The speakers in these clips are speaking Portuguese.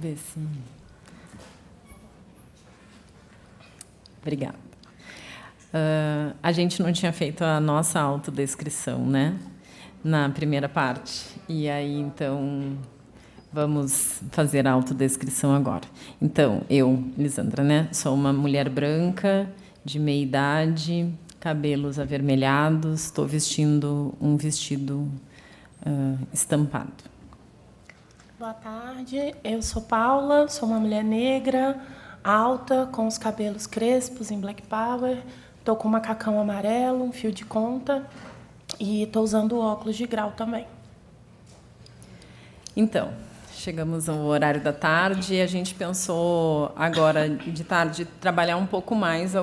Ver se... Obrigada. A gente não tinha feito a nossa autodescrição, né? Na primeira parte. E aí, então, vamos fazer a autodescrição agora. Então, eu, Lisandra, né? Sou uma mulher branca, de meia idade, cabelos avermelhados, estou vestindo um vestido estampado. Boa tarde, eu sou Paula, sou uma mulher negra, alta, com os cabelos crespos em Black Power, estou com um macacão amarelo, um fio de conta e estou usando óculos de grau também. Então, chegamos ao horário da tarde e a gente pensou agora de tarde trabalhar um pouco mais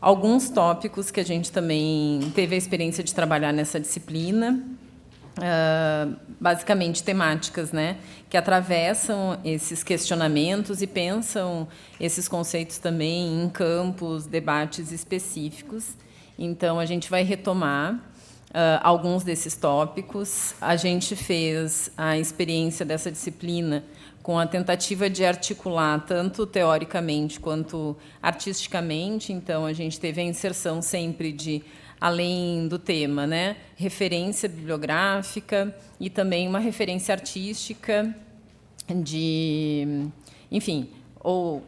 alguns tópicos que a gente também teve a experiência de trabalhar nessa disciplina, basicamente temáticas, né, que atravessam esses questionamentos e pensam esses conceitos também em campos, debates específicos. Então, a gente vai retomar alguns desses tópicos. A gente fez a experiência dessa disciplina com a tentativa de articular tanto teoricamente quanto artisticamente. Então, a gente teve a inserção sempre de, além do tema, né, referência bibliográfica e também uma referência artística de, enfim, ou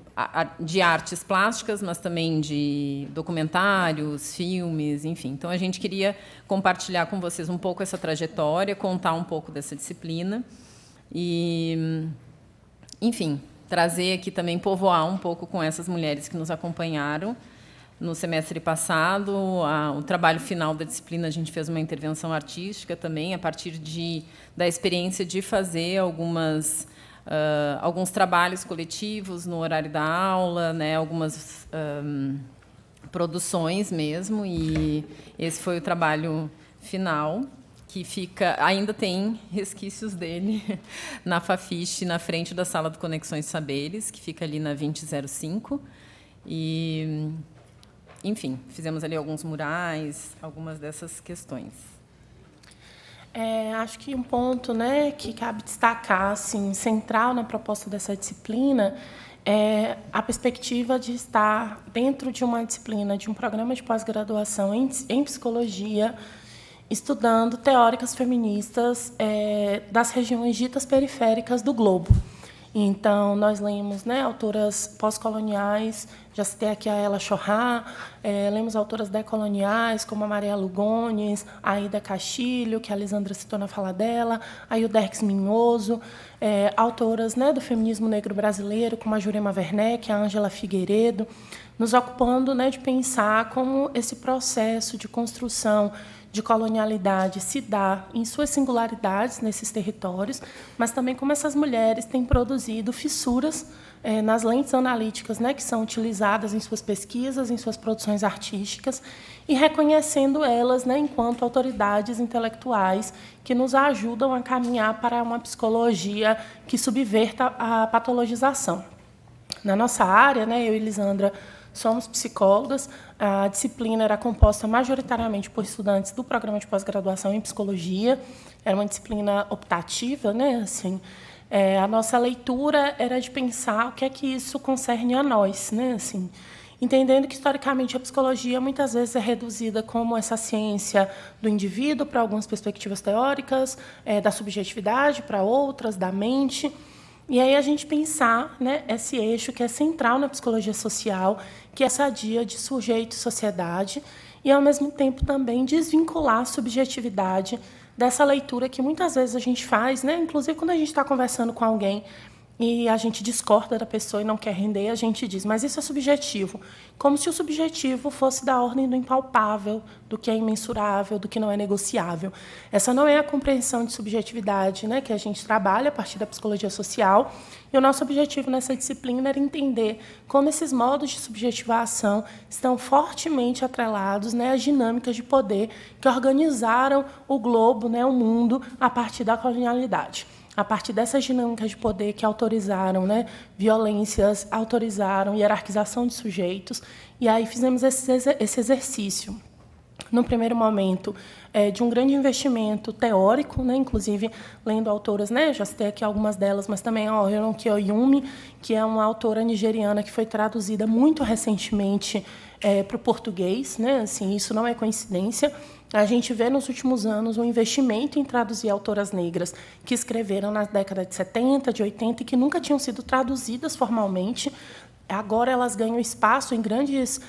de artes plásticas, mas também de documentários, filmes, enfim. Então, a gente queria compartilhar com vocês um pouco essa trajetória, contar um pouco dessa disciplina e, enfim, trazer aqui também, povoar um pouco com essas mulheres que nos acompanharam no semestre passado. O trabalho final da disciplina, a gente fez uma intervenção artística também, a partir da experiência de fazer alguns trabalhos coletivos no horário da aula, né, algumas produções mesmo, e esse foi o trabalho final, que ainda tem resquícios dele na Fafiche, na frente da sala de Conexões Saberes, que fica ali na 2005, e, enfim, fizemos ali alguns murais, algumas dessas questões. Acho que um ponto, né, que cabe destacar, assim, central na proposta dessa disciplina é a perspectiva de estar dentro de uma disciplina, de um programa de pós-graduação em psicologia, estudando teóricas feministas das regiões ditas periféricas do globo. Então, nós lemos, né, autoras pós-coloniais, já citei aqui a Ela Chorrá, lemos autoras decoloniais, como a Maria Lugones, a Aida Castilho, que a Lisandra citou na fala dela, a Ilderx Minhoso, autoras, né, do feminismo negro brasileiro, como a Jurema Werneck, a Ângela Figueiredo, nos ocupando, né, de pensar como esse processo de construção de colonialidade se dá em suas singularidades nesses territórios, mas também como essas mulheres têm produzido fissuras nas lentes analíticas, né, que são utilizadas em suas pesquisas, em suas produções artísticas, e reconhecendo elas, né, enquanto autoridades intelectuais que nos ajudam a caminhar para uma psicologia que subverta a patologização. Na nossa área, né, eu e Lisandra somos psicólogas. A disciplina era composta majoritariamente por estudantes do programa de pós-graduação em psicologia. Era uma disciplina optativa, né? Assim, a nossa leitura era de pensar o que é que isso concerne a nós, né? Assim, entendendo que, historicamente, a psicologia muitas vezes é reduzida como essa ciência do indivíduo para algumas perspectivas teóricas, da subjetividade para outras, da mente. E aí a gente pensar, né, esse eixo que é central na psicologia social, que é essa dia de sujeito e sociedade, e, ao mesmo tempo, também desvincular a subjetividade dessa leitura que muitas vezes a gente faz, né, inclusive quando a gente está conversando com alguém e a gente discorda da pessoa e não quer render, a gente diz, mas isso é subjetivo. Como se o subjetivo fosse da ordem do impalpável, do que é imensurável, do que não é negociável. Essa não é a compreensão de subjetividade, né, que a gente trabalha a partir da psicologia social. E o nosso objetivo nessa disciplina era entender como esses modos de subjetivação estão fortemente atrelados, né, às dinâmicas de poder que organizaram o globo, né, o mundo, a partir da colonialidade. A partir dessas dinâmicas de poder que autorizaram, né, violências, autorizaram hierarquização de sujeitos, e aí fizemos esse exercício. no primeiro momento, de um grande investimento teórico, né, inclusive lendo autoras, né, já citei aqui algumas delas, mas também a Ronke Oyumi, que é uma autora nigeriana que foi traduzida muito recentemente para o português, né, assim, isso não é coincidência. A gente vê nos últimos anos um investimento em traduzir autoras negras que escreveram na década de 70, de 80 e que nunca tinham sido traduzidas formalmente. Agora elas ganham espaço em grandes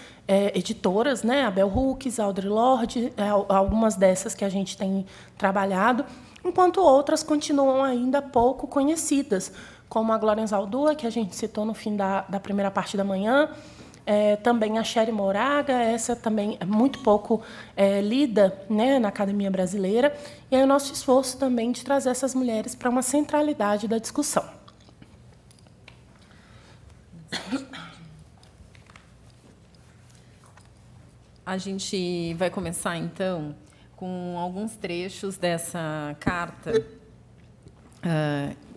editoras, né? A Bell Hooks, a Audre Lorde, algumas dessas que a gente tem trabalhado, enquanto outras continuam ainda pouco conhecidas, como a Glória Anzaldúa, que a gente citou no fim da primeira parte da manhã, também a Sherry Moraga, essa também é muito pouco lida, né, na academia brasileira, e aí o nosso esforço também de trazer essas mulheres para uma centralidade da discussão. A gente vai começar, então, com alguns trechos dessa carta,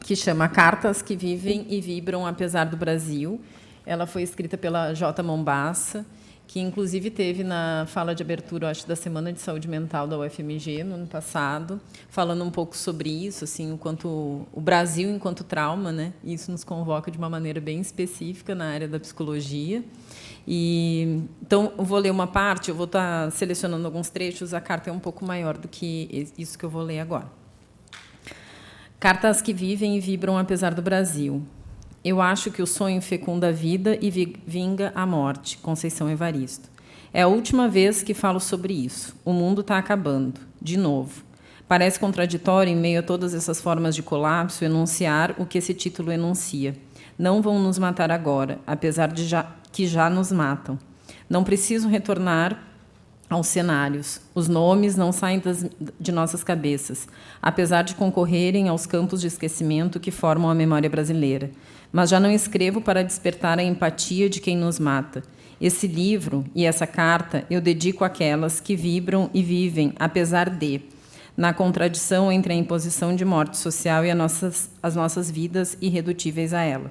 que chama Cartas que Vivem e Vibram Apesar do Brasil. Ela foi escrita pela J. Mombassa, que, inclusive, teve na fala de abertura, acho, da Semana de Saúde Mental da UFMG, no ano passado, falando um pouco sobre isso, assim, o Brasil enquanto trauma, né? Isso nos convoca de uma maneira bem específica na área da psicologia. Então, eu vou ler uma parte, eu vou estar selecionando alguns trechos, a carta é um pouco maior do que isso que eu vou ler agora. Cartas que vivem e vibram apesar do Brasil. Eu acho que o sonho fecunda a vida e vinga a morte. Conceição Evaristo. É a última vez que falo sobre isso. O mundo está acabando. De novo. Parece contraditório, em meio a todas essas formas de colapso, enunciar o que esse título enuncia. Não vão nos matar agora, apesar de que já nos matam. Não preciso retornar aos cenários. Os nomes não saem de nossas cabeças, apesar de concorrerem aos campos de esquecimento que formam a memória brasileira. Mas já não escrevo para despertar a empatia de quem nos mata. Esse livro e essa carta eu dedico àquelas que vibram e vivem, apesar de, na contradição entre a imposição de morte social e as nossas vidas irredutíveis a ela.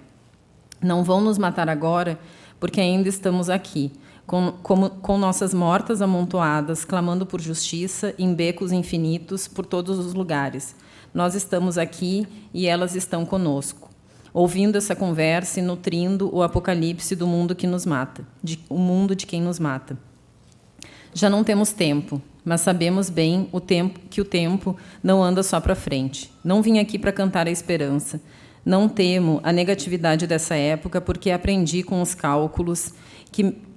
Não vão nos matar agora, porque ainda estamos aqui, com nossas mortas amontoadas, clamando por justiça, em becos infinitos, por todos os lugares. Nós estamos aqui e elas estão conosco, ouvindo essa conversa e nutrindo o apocalipse do mundo que nos mata, o mundo de quem nos mata. Já não temos tempo, mas sabemos bem que o tempo não anda só para frente. Não vim aqui para cantar a esperança. Não temo a negatividade dessa época, porque aprendi com os cálculos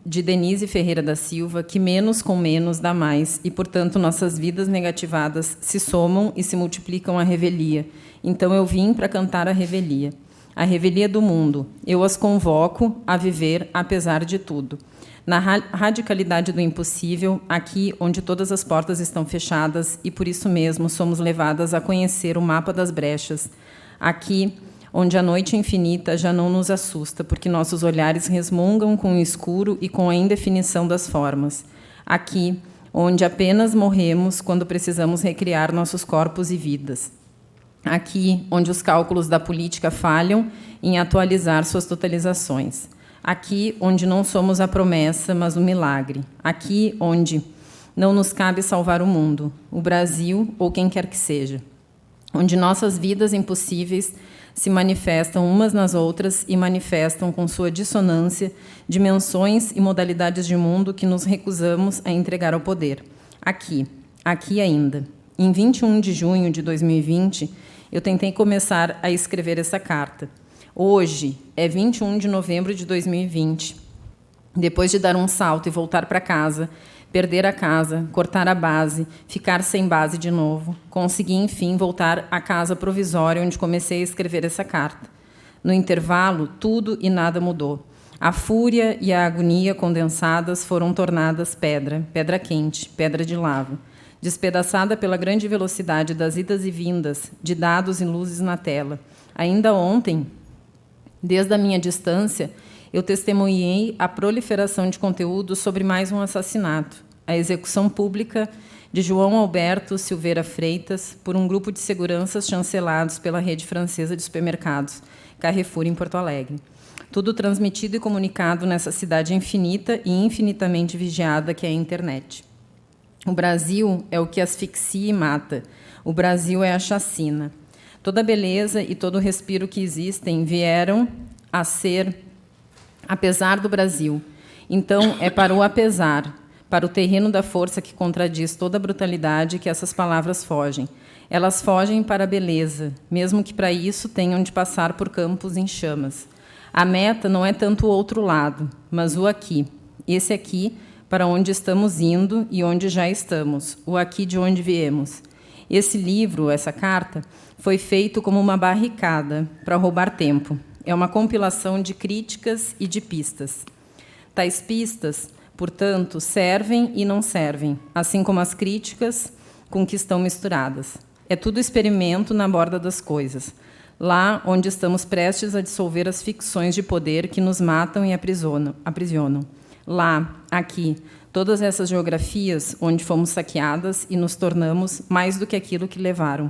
de Denise Ferreira da Silva que menos com menos dá mais, e, portanto, nossas vidas negativadas se somam e se multiplicam à revelia. Então, eu vim para cantar a revelia do mundo. Eu as convoco a viver apesar de tudo. Na radicalidade do impossível, aqui onde todas as portas estão fechadas e, por isso mesmo, somos levadas a conhecer o mapa das brechas. Aqui onde a noite infinita já não nos assusta, porque nossos olhares resmungam com o escuro e com a indefinição das formas. Aqui, onde apenas morremos quando precisamos recriar nossos corpos e vidas. Aqui, onde os cálculos da política falham em atualizar suas totalizações. Aqui, onde não somos a promessa, mas o milagre. Aqui, onde não nos cabe salvar o mundo, o Brasil ou quem quer que seja. Onde nossas vidas impossíveis se manifestam umas nas outras e manifestam com sua dissonância dimensões e modalidades de mundo que nos recusamos a entregar ao poder. Aqui ainda. Em 21 de junho de 2020, eu tentei começar a escrever essa carta. Hoje é 21 de novembro de 2020. Depois de dar um salto e voltar para casa, perder a casa, cortar a base, ficar sem base de novo, consegui, enfim, voltar à casa provisória onde comecei a escrever essa carta. No intervalo, tudo e nada mudou. A fúria e a agonia condensadas foram tornadas pedra quente, pedra de lava, despedaçada pela grande velocidade das idas e vindas, de dados e luzes na tela. Ainda ontem, desde a minha distância, eu testemunhei a proliferação de conteúdo sobre mais um assassinato, a execução pública de João Alberto Silveira Freitas por um grupo de seguranças chancelados pela rede francesa de supermercados, Carrefour, em Porto Alegre. Tudo transmitido e comunicado nessa cidade infinita e infinitamente vigiada que é a internet. O Brasil é o que asfixia e mata. O Brasil é a chacina. Toda a beleza e todo o respiro que existem vieram a ser apesar do Brasil. Então, é para o apesar, para o terreno da força que contradiz toda a brutalidade que essas palavras fogem. Elas fogem para a beleza, mesmo que para isso tenham de passar por campos em chamas. A meta não é tanto o outro lado, mas o aqui. Esse aqui, para onde estamos indo e onde já estamos, o aqui de onde viemos. Esse livro, essa carta, foi feito como uma barricada para roubar tempo. É uma compilação de críticas e de pistas. Tais pistas, portanto, servem e não servem, assim como as críticas com que estão misturadas. É tudo experimento na borda das coisas, lá onde estamos prestes a dissolver as ficções de poder que nos matam e aprisionam. Lá, aqui, todas essas geografias onde fomos saqueadas e nos tornamos mais do que aquilo que levaram,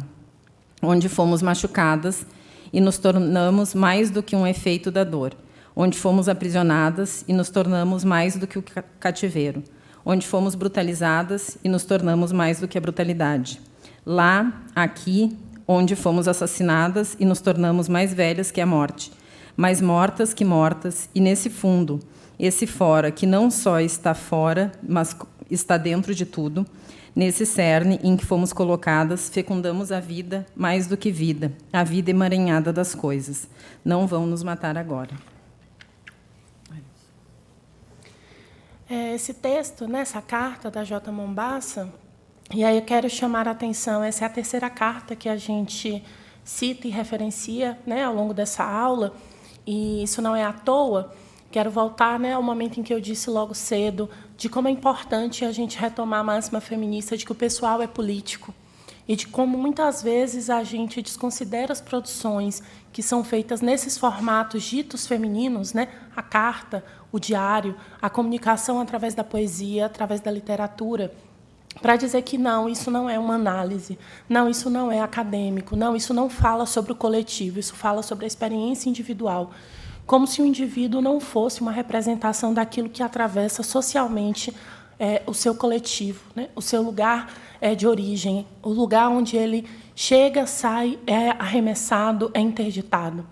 onde fomos machucadas e nos tornamos mais do que um efeito da dor, onde fomos aprisionadas e nos tornamos mais do que o cativeiro, onde fomos brutalizadas e nos tornamos mais do que a brutalidade. Lá, aqui, onde fomos assassinadas e nos tornamos mais velhas que a morte, mais mortas que mortas, e nesse fundo, esse fora, que não só está fora, mas está dentro de tudo, nesse cerne em que fomos colocadas, fecundamos a vida mais do que vida, a vida emaranhada das coisas. Não vão nos matar agora. Esse texto, né, essa carta da J. Mombassa, e aí eu quero chamar a atenção, essa é a terceira carta que a gente cita e referencia, né, ao longo dessa aula, e isso não é à toa. Quero voltar, né, ao momento em que eu disse logo cedo de como é importante a gente retomar a máxima feminista de que o pessoal é político e de como muitas vezes a gente desconsidera as produções que são feitas nesses formatos ditos femininos, né, a carta, o diário, a comunicação através da poesia, através da literatura, para dizer que não, isso não é uma análise, não, isso não é acadêmico, não, isso não fala sobre o coletivo, isso fala sobre a experiência individual, como se o indivíduo não fosse uma representação daquilo que atravessa socialmente o seu coletivo, né? O seu lugar de origem, o lugar onde ele chega, sai, é arremessado, é interditado.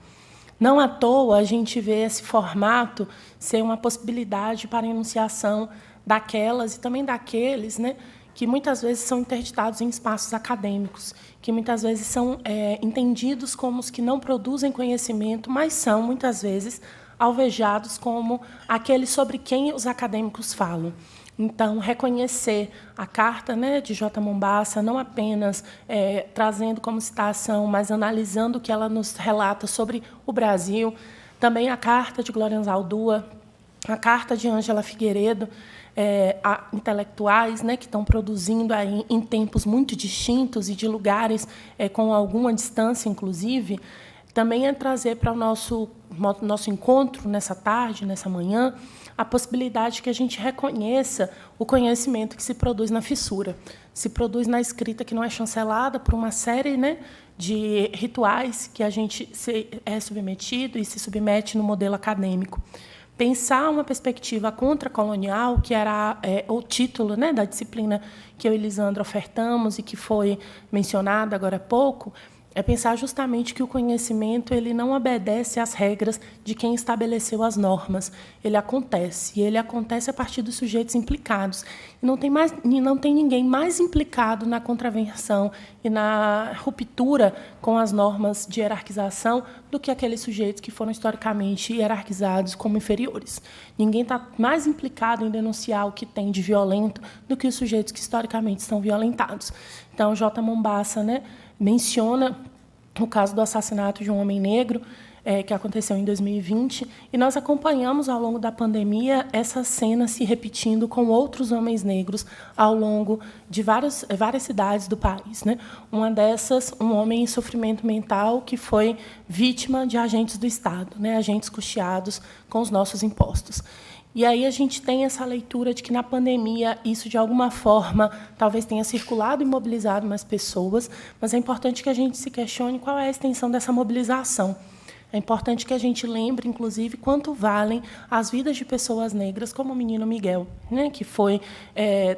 Não à toa a gente vê esse formato ser uma possibilidade para a enunciação daquelas e também daqueles, né, que muitas vezes são interditados em espaços acadêmicos, que muitas vezes são entendidos como os que não produzem conhecimento, mas são, muitas vezes, alvejados como aqueles sobre quem os acadêmicos falam. Então, reconhecer a carta, né, de J. Mombassa, não apenas trazendo como citação, mas analisando o que ela nos relata sobre o Brasil, também a carta de Glória Anzaldúa, a carta de Ângela Figueiredo, intelectuais, né, que estão produzindo aí em tempos muito distintos e de lugares com alguma distância, inclusive, também é trazer para o nosso encontro nessa tarde, nessa manhã, a possibilidade que a gente reconheça o conhecimento que se produz na fissura, se produz na escrita que não é chancelada por uma série, né, de rituais que a gente é submetido e se submete no modelo acadêmico. Pensar uma perspectiva contracolonial, que era o título, né, da disciplina que eu e Lisandra ofertamos e que foi mencionada agora há pouco, é pensar justamente que o conhecimento ele não obedece às regras de quem estabeleceu as normas. Ele acontece, e ele acontece a partir dos sujeitos implicados. E não tem ninguém mais implicado na contravenção e na ruptura com as normas de hierarquização do que aqueles sujeitos que foram historicamente hierarquizados como inferiores. Ninguém está mais implicado em denunciar o que tem de violento do que os sujeitos que historicamente são violentados. Então, J. Mombassa, né, menciona o caso do assassinato de um homem negro, que aconteceu em 2020, e nós acompanhamos, ao longo da pandemia, essa cena se repetindo com outros homens negros ao longo de várias cidades do país, né? Uma dessas, um homem em sofrimento mental que foi vítima de agentes do Estado, né? Agentes custeados com os nossos impostos. E aí a gente tem essa leitura de que, na pandemia, isso, de alguma forma, talvez tenha circulado e mobilizado mais pessoas, mas é importante que a gente se questione qual é a extensão dessa mobilização. É importante que a gente lembre, inclusive, quanto valem as vidas de pessoas negras, como o menino Miguel, né, que foi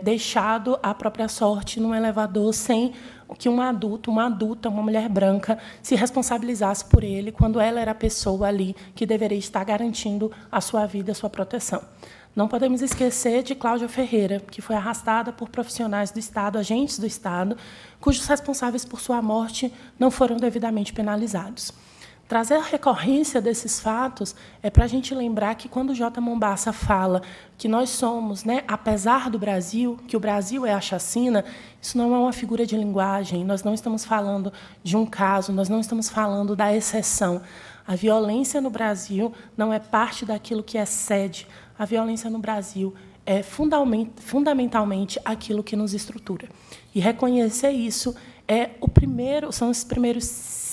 deixado à própria sorte num elevador sem que um adulto, uma adulta, uma mulher branca, se responsabilizasse por ele, quando ela era a pessoa ali que deveria estar garantindo a sua vida, a sua proteção. Não podemos esquecer de Cláudia Ferreira, que foi arrastada por profissionais do Estado, agentes do Estado, cujos responsáveis por sua morte não foram devidamente penalizados. Trazer a recorrência desses fatos é para a gente lembrar que, quando o J. Mombassa fala que nós somos, né, apesar do Brasil, que o Brasil é a chacina, isso não é uma figura de linguagem, nós não estamos falando de um caso, nós não estamos falando da exceção. A violência no Brasil não é parte daquilo que excede. A violência no Brasil é fundamentalmente aquilo que nos estrutura. E reconhecer isso são os primeiros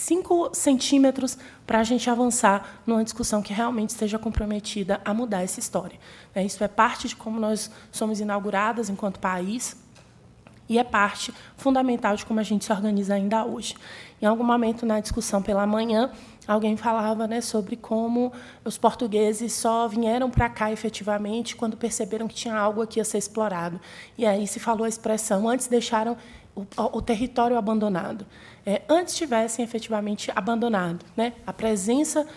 5 centímetros para a gente avançar numa discussão que realmente esteja comprometida a mudar essa história. Isso é parte de como nós somos inauguradas enquanto país e é parte fundamental de como a gente se organiza ainda hoje. Em algum momento, na discussão pela manhã, alguém falava, né, sobre como os portugueses só vieram para cá, efetivamente, quando perceberam que tinha algo aqui a ser explorado. E aí se falou a expressão, antes deixaram o território abandonado. Antes tivessem efetivamente abandonado, né? A presença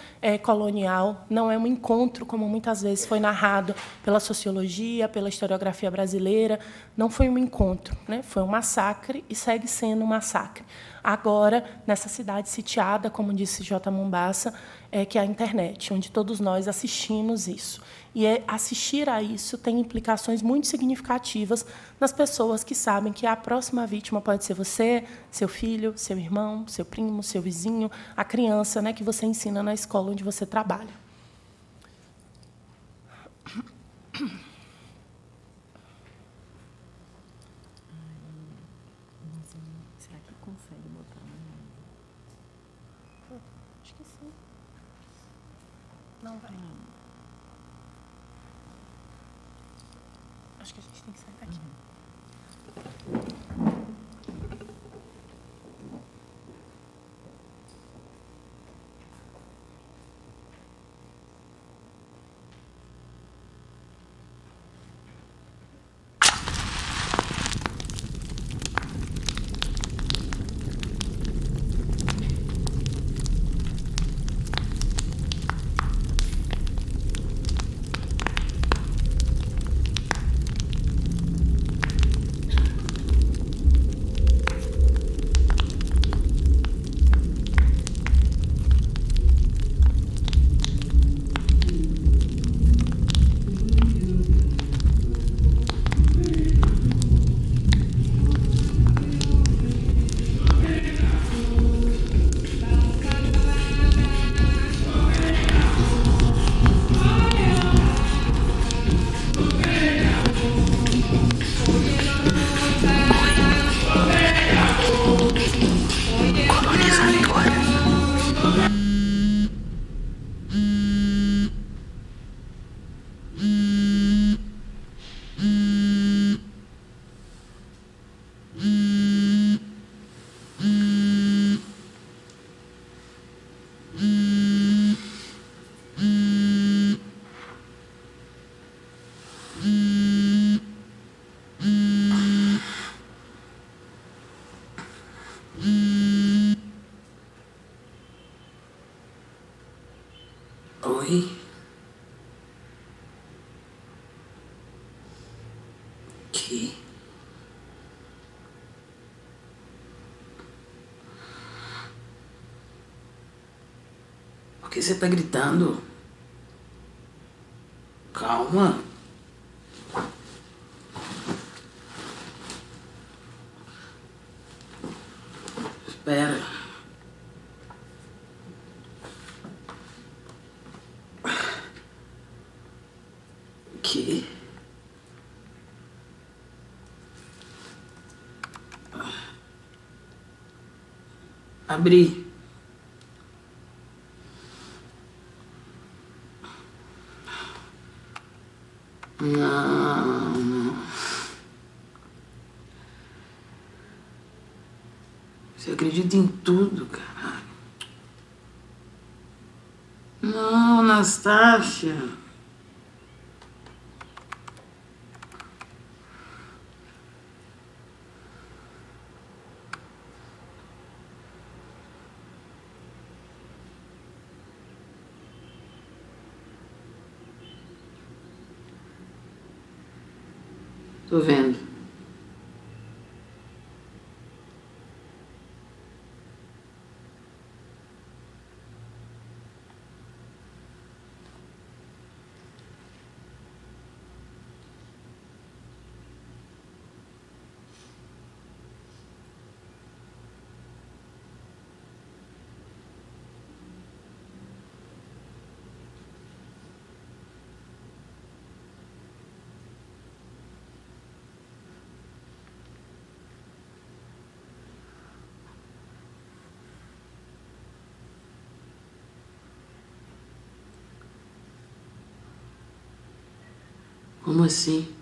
colonial não é um encontro, como muitas vezes foi narrado pela sociologia, pela historiografia brasileira. Não foi um encontro, né? Foi um massacre e segue sendo um massacre. Agora, nessa cidade sitiada, como disse J. Mombassa, que é a internet, onde todos nós assistimos isso. E assistir a isso tem implicações muito significativas nas pessoas que sabem que a próxima vítima pode ser você, seu filho, seu irmão, seu primo, seu vizinho, a criança, né, que você ensina na escola onde você trabalha. Será que consegue botar? Acho que sim. Não vai. Acho que a gente tem que sair daqui. Oi? Que? Por que você tá gritando? Calma. Espera. Que? Abri. Não. Você acredita em tudo, caralho. Não, Anastácia. Tô vendo. Como assim?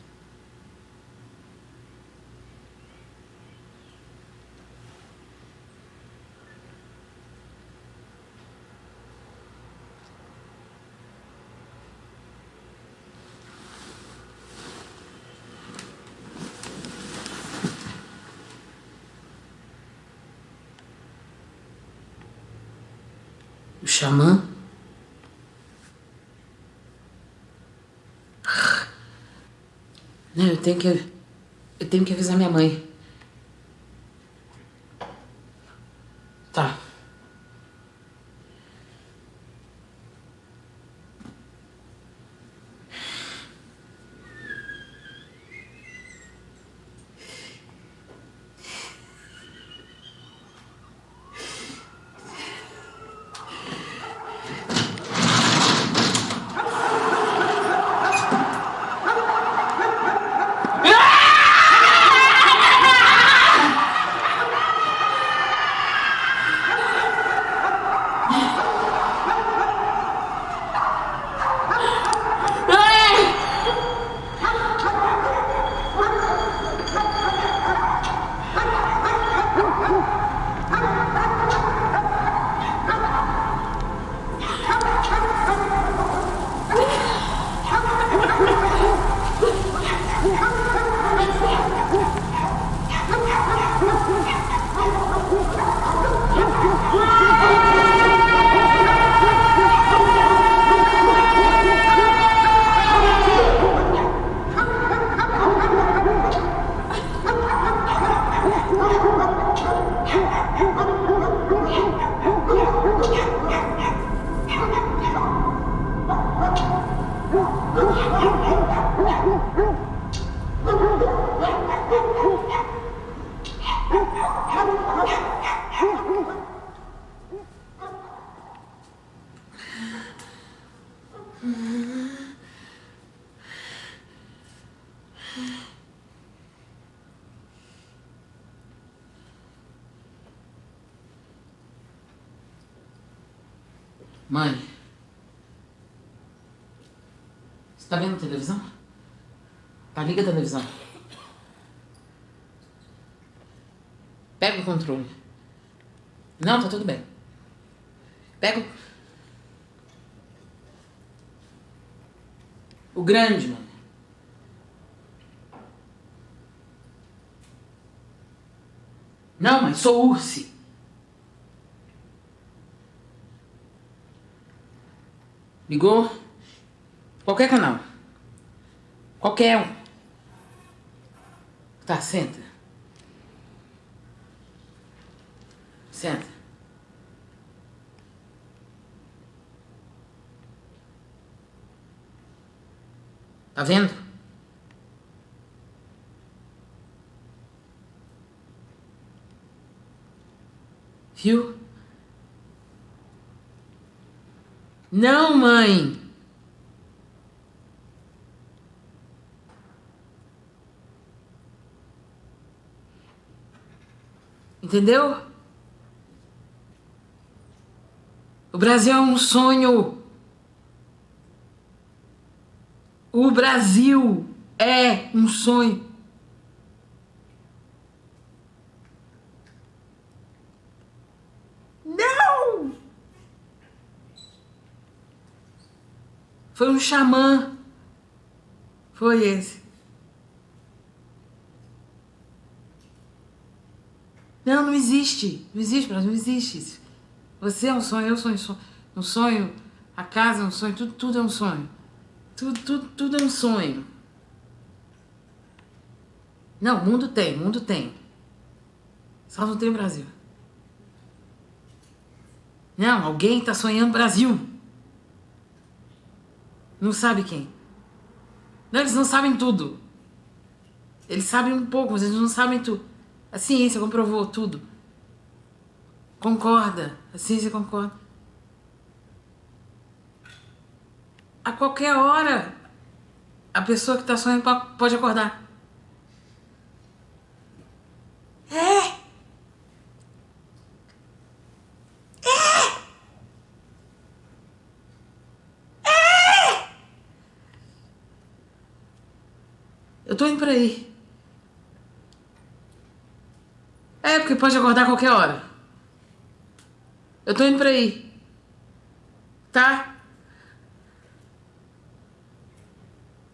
O xamã? Não, eu tenho que avisar minha mãe. Tá. Mãe, você tá vendo televisão? Tá, liga a televisão. Pega o controle. Não, tá tudo bem. Pega o grande, mãe. Não, mãe, sou Ursi. Ligou? Qualquer canal. Qualquer um. Tá, senta. Senta. Tá vendo? Viu? Não, mãe. Entendeu? O Brasil é um sonho. O Brasil é um sonho. Não! Foi um xamã. Foi esse. Não, não existe. Não existe, Brasil, não existe isso. Você é um sonho, eu sou um sonho. A casa é um sonho, tudo é um sonho. Tudo é um sonho. Não, o mundo tem. Só não tem o Brasil. Não, alguém tá sonhando Brasil. Não sabe quem. Não, eles não sabem tudo. Eles sabem um pouco, mas eles não sabem tudo. A ciência comprovou tudo. Concorda. A ciência concorda. A qualquer hora, a pessoa que está sonhando pode acordar. Eu tô indo por aí. Porque pode acordar a qualquer hora. Eu tô indo por aí. Tá?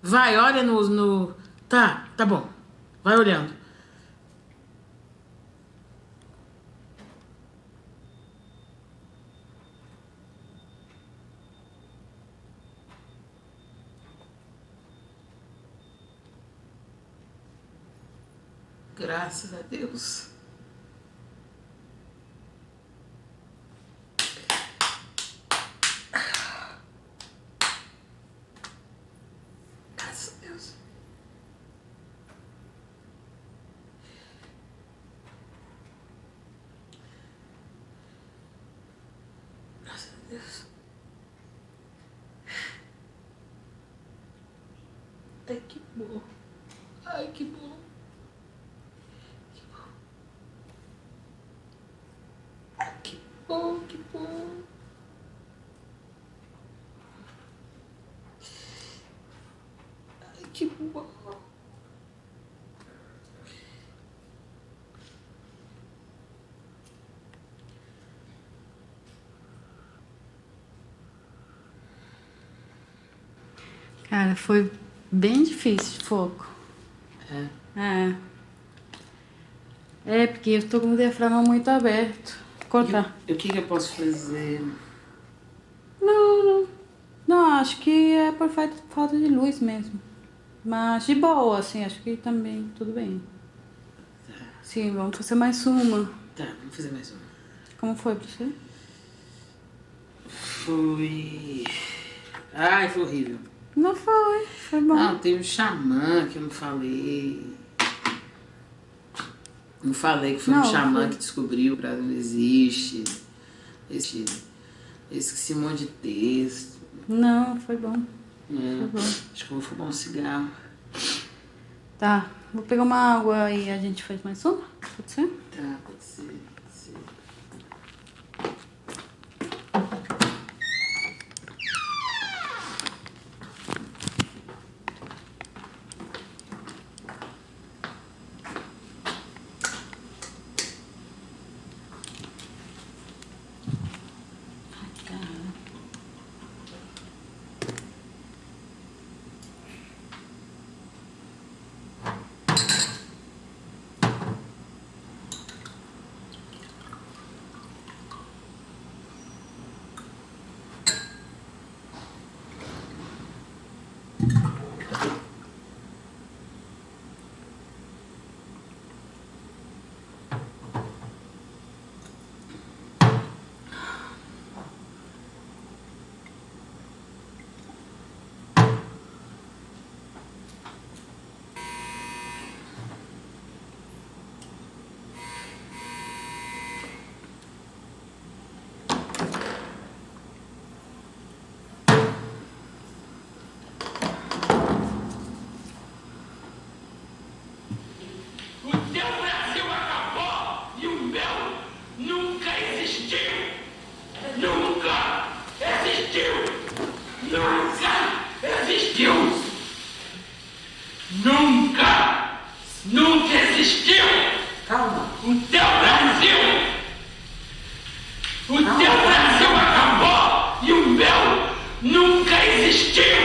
Vai, olha no... Tá bom. Vai olhando. Graças a Deus. Graças a Deus. Graças a Deus. Ai, que bom. Ai, que bom. Que bom. Ai, que bom. Cara, foi bem difícil de foco. É, porque eu tô com o diafragma muito aberto. Cortar. E o que eu posso fazer? Não, acho que é por falta de luz mesmo. Mas de boa, assim, acho que também tudo bem. Tá. Sim, vamos fazer mais uma. Tá, vamos fazer mais uma. Como foi pra você? Foi... Ai, foi horrível. Não foi bom. Não, tem um xamã que eu não falei. Não falei que foi um xamã que descobriu que o Brasil não existe. Esqueci um monte de texto. Não, foi bom. Foi bom. Acho que eu vou fumar um cigarro. Tá, vou pegar uma água e a gente faz mais uma, pode ser? Tá, pode ser. Nunca existiu! Calma. O teu Brasil! O teu Brasil acabou! E o meu nunca existiu!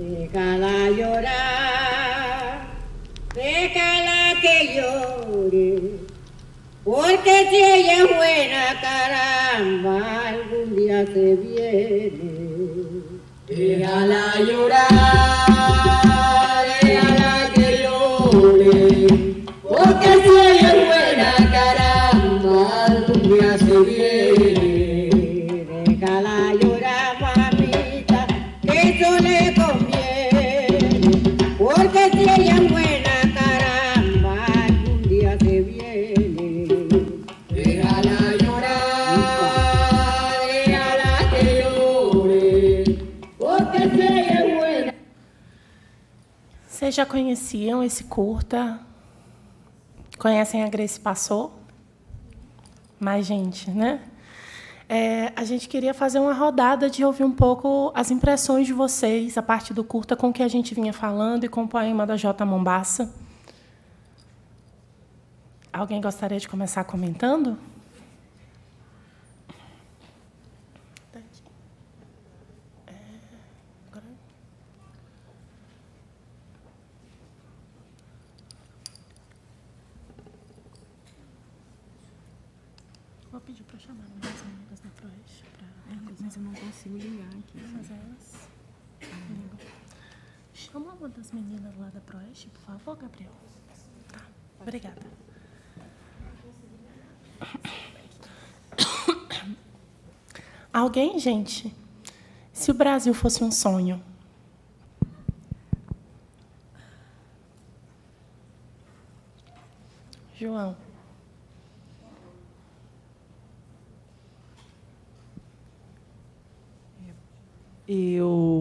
Déjala llorar, déjala que llore, porque si ella es buena, caramba, algún día se viene. Déjala llorar, déjala que llore, porque si ella es buena, caramba, algún día se viene. Déjala llorar, mamita, que eso le conviene, porque si ella es buena, caramba, algún día se viene. Déjala llorar, déjala que llore, porque si ella es buena. Vocês já conheciam esse curta? Conhecem a Grace Passou? Mais gente, né? A gente queria fazer uma rodada de ouvir um pouco as impressões de vocês, a parte do curta com o que a gente vinha falando e com o poema da J. Mombassa. Alguém gostaria de começar comentando? Vou pedir para chamar umas amigas da Proeste. Mas eu não consigo ligar aqui. Mas elas ligam. Chama uma das meninas lá da Proeste, por favor, Gabriel. Tá, obrigada. Alguém, gente? Se o Brasil fosse um sonho. João.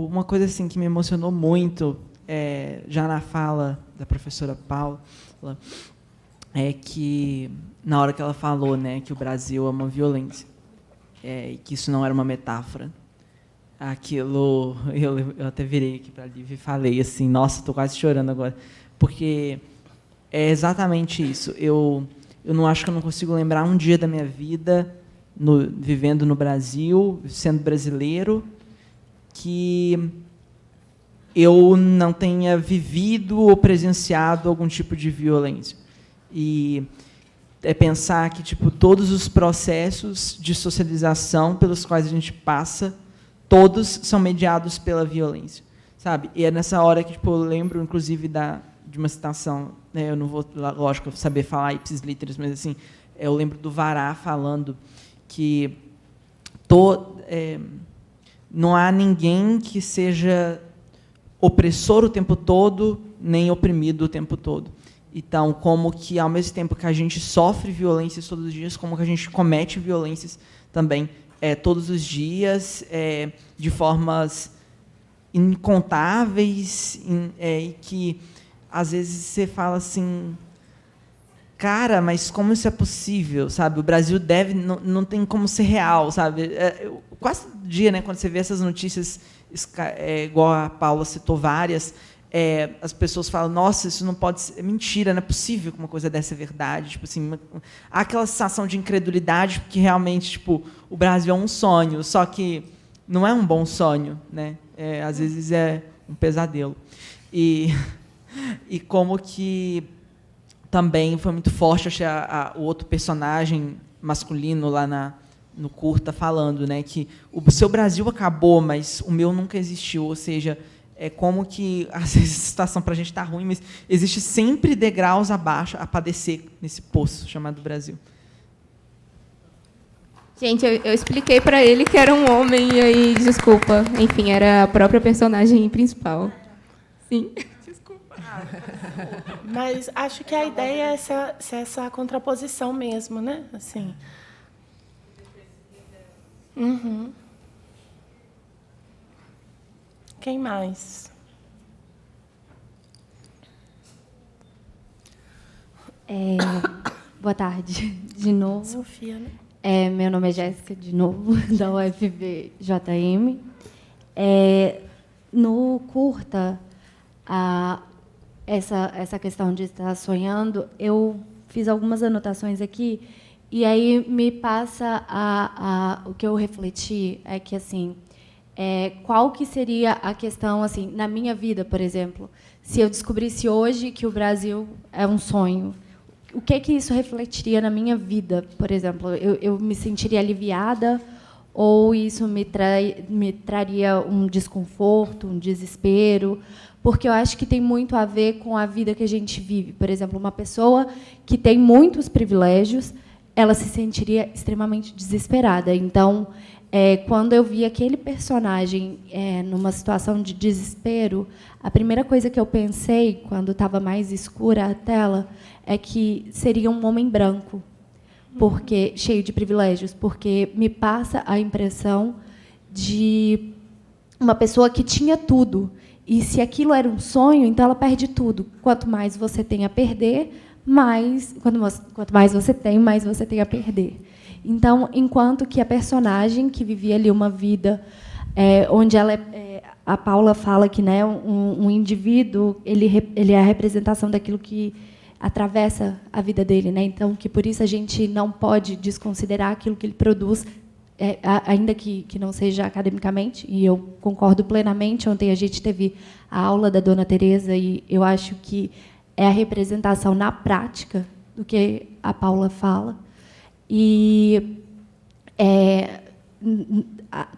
Uma coisa assim que me emocionou muito, já na fala da professora Paula, é que na hora que ela falou, né, que o Brasil é uma violência, e que isso não era uma metáfora, aquilo eu até virei aqui para a Lívia e falei assim, nossa, estou quase chorando agora, porque é exatamente isso. Eu não acho que eu não consigo lembrar um dia da minha vida vivendo no Brasil, sendo brasileiro, que eu não tenha vivido ou presenciado algum tipo de violência. E pensar que tipo todos os processos de socialização pelos quais a gente passa, todos são mediados pela violência, sabe? E é nessa hora que tipo eu lembro, inclusive, de uma citação, né? Eu não vou, lógico, saber falar ipsis literis, mas assim, eu lembro do Vará falando que não há ninguém que seja opressor o tempo todo, nem oprimido o tempo todo. Então, como que, ao mesmo tempo que a gente sofre violências todos os dias, como que a gente comete violências também todos os dias, de formas incontáveis, e que às vezes você fala assim, cara, mas como isso é possível, sabe? O Brasil não tem como ser real, sabe? Quase todo dia, né, quando você vê essas notícias, igual a Paula citou várias, as pessoas falam, nossa, isso não pode ser, é mentira, não é possível que uma coisa dessa é verdade. Tipo assim, há aquela sensação de incredulidade, porque realmente, tipo, o Brasil é um sonho, só que não é um bom sonho, né? Às vezes é um pesadelo. E como que também foi muito forte, achei o outro personagem masculino lá no curta falando, né, que o seu Brasil acabou, mas o meu nunca existiu. Ou seja, como que às vezes a situação para a gente está ruim, mas existe sempre degraus abaixo a padecer nesse poço chamado Brasil. Gente, eu expliquei para ele que era um homem e aí, desculpa, enfim, era a própria personagem principal. Sim. Mas acho que a ideia é essa contraposição mesmo, né? Assim. Uhum. Quem mais? Boa tarde, de novo. Sofia, né? Meu nome é Jéssica, de novo, da UFVJM. No curta, essa questão de estar sonhando, eu fiz algumas anotações aqui, e aí me passa o que eu refleti é que, assim, qual que seria a questão, assim, na minha vida, por exemplo, se eu descobrisse hoje que o Brasil é um sonho, o que isso refletiria na minha vida, por exemplo? Eu me sentiria aliviada ou isso me traria um desconforto, um desespero? Porque eu acho que tem muito a ver com a vida que a gente vive. Por exemplo, uma pessoa que tem muitos privilégios, ela se sentiria extremamente desesperada. Então, quando eu vi aquele personagem numa situação de desespero, a primeira coisa que eu pensei, quando estava mais escura a tela, é que seria um homem branco, porque cheio de privilégios, porque me passa a impressão de uma pessoa que tinha tudo. E se aquilo era um sonho, então ela perde tudo. Quanto mais você tem a perder, quanto mais você tem, mais você tem a perder. Então, enquanto que a personagem que vivia ali uma vida onde a Paula fala que, né, um indivíduo ele é a representação daquilo que atravessa a vida dele, né? Então, que por isso a gente não pode desconsiderar aquilo que ele produz, ainda que não seja academicamente, e eu concordo plenamente. Ontem a gente teve a aula da Dona Teresa e eu acho que é a representação na prática do que a Paula fala. E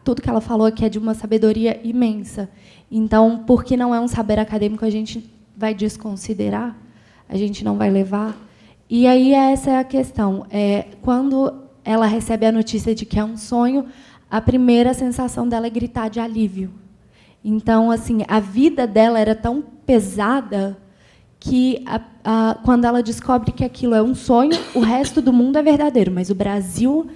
tudo que ela falou aqui é de uma sabedoria imensa. Então, porque não é um saber acadêmico, a gente vai desconsiderar, a gente não vai levar. E aí essa é a questão. Quando ela recebe a notícia de que é um sonho, a primeira sensação dela é gritar de alívio. Então, assim, a vida dela era tão pesada que, quando ela descobre que aquilo é um sonho, o resto do mundo é verdadeiro, mas o Brasil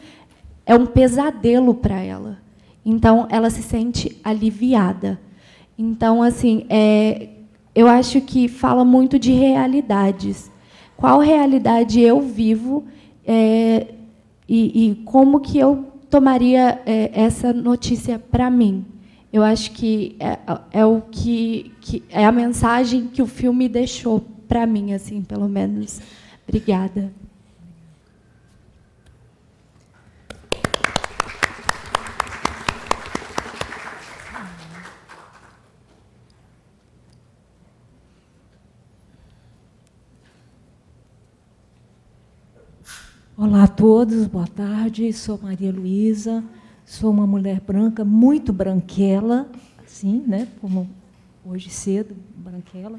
é um pesadelo para ela. Então, ela se sente aliviada. Então, assim, eu acho que fala muito de realidades. Qual realidade eu vivo e como que eu tomaria essa notícia para mim? Eu acho que é a mensagem que o filme deixou para mim, assim, pelo menos. Obrigada. Olá a todos, boa tarde. Sou Maria Luísa, sou uma mulher branca, muito branquela, assim, né, como hoje cedo, branquela,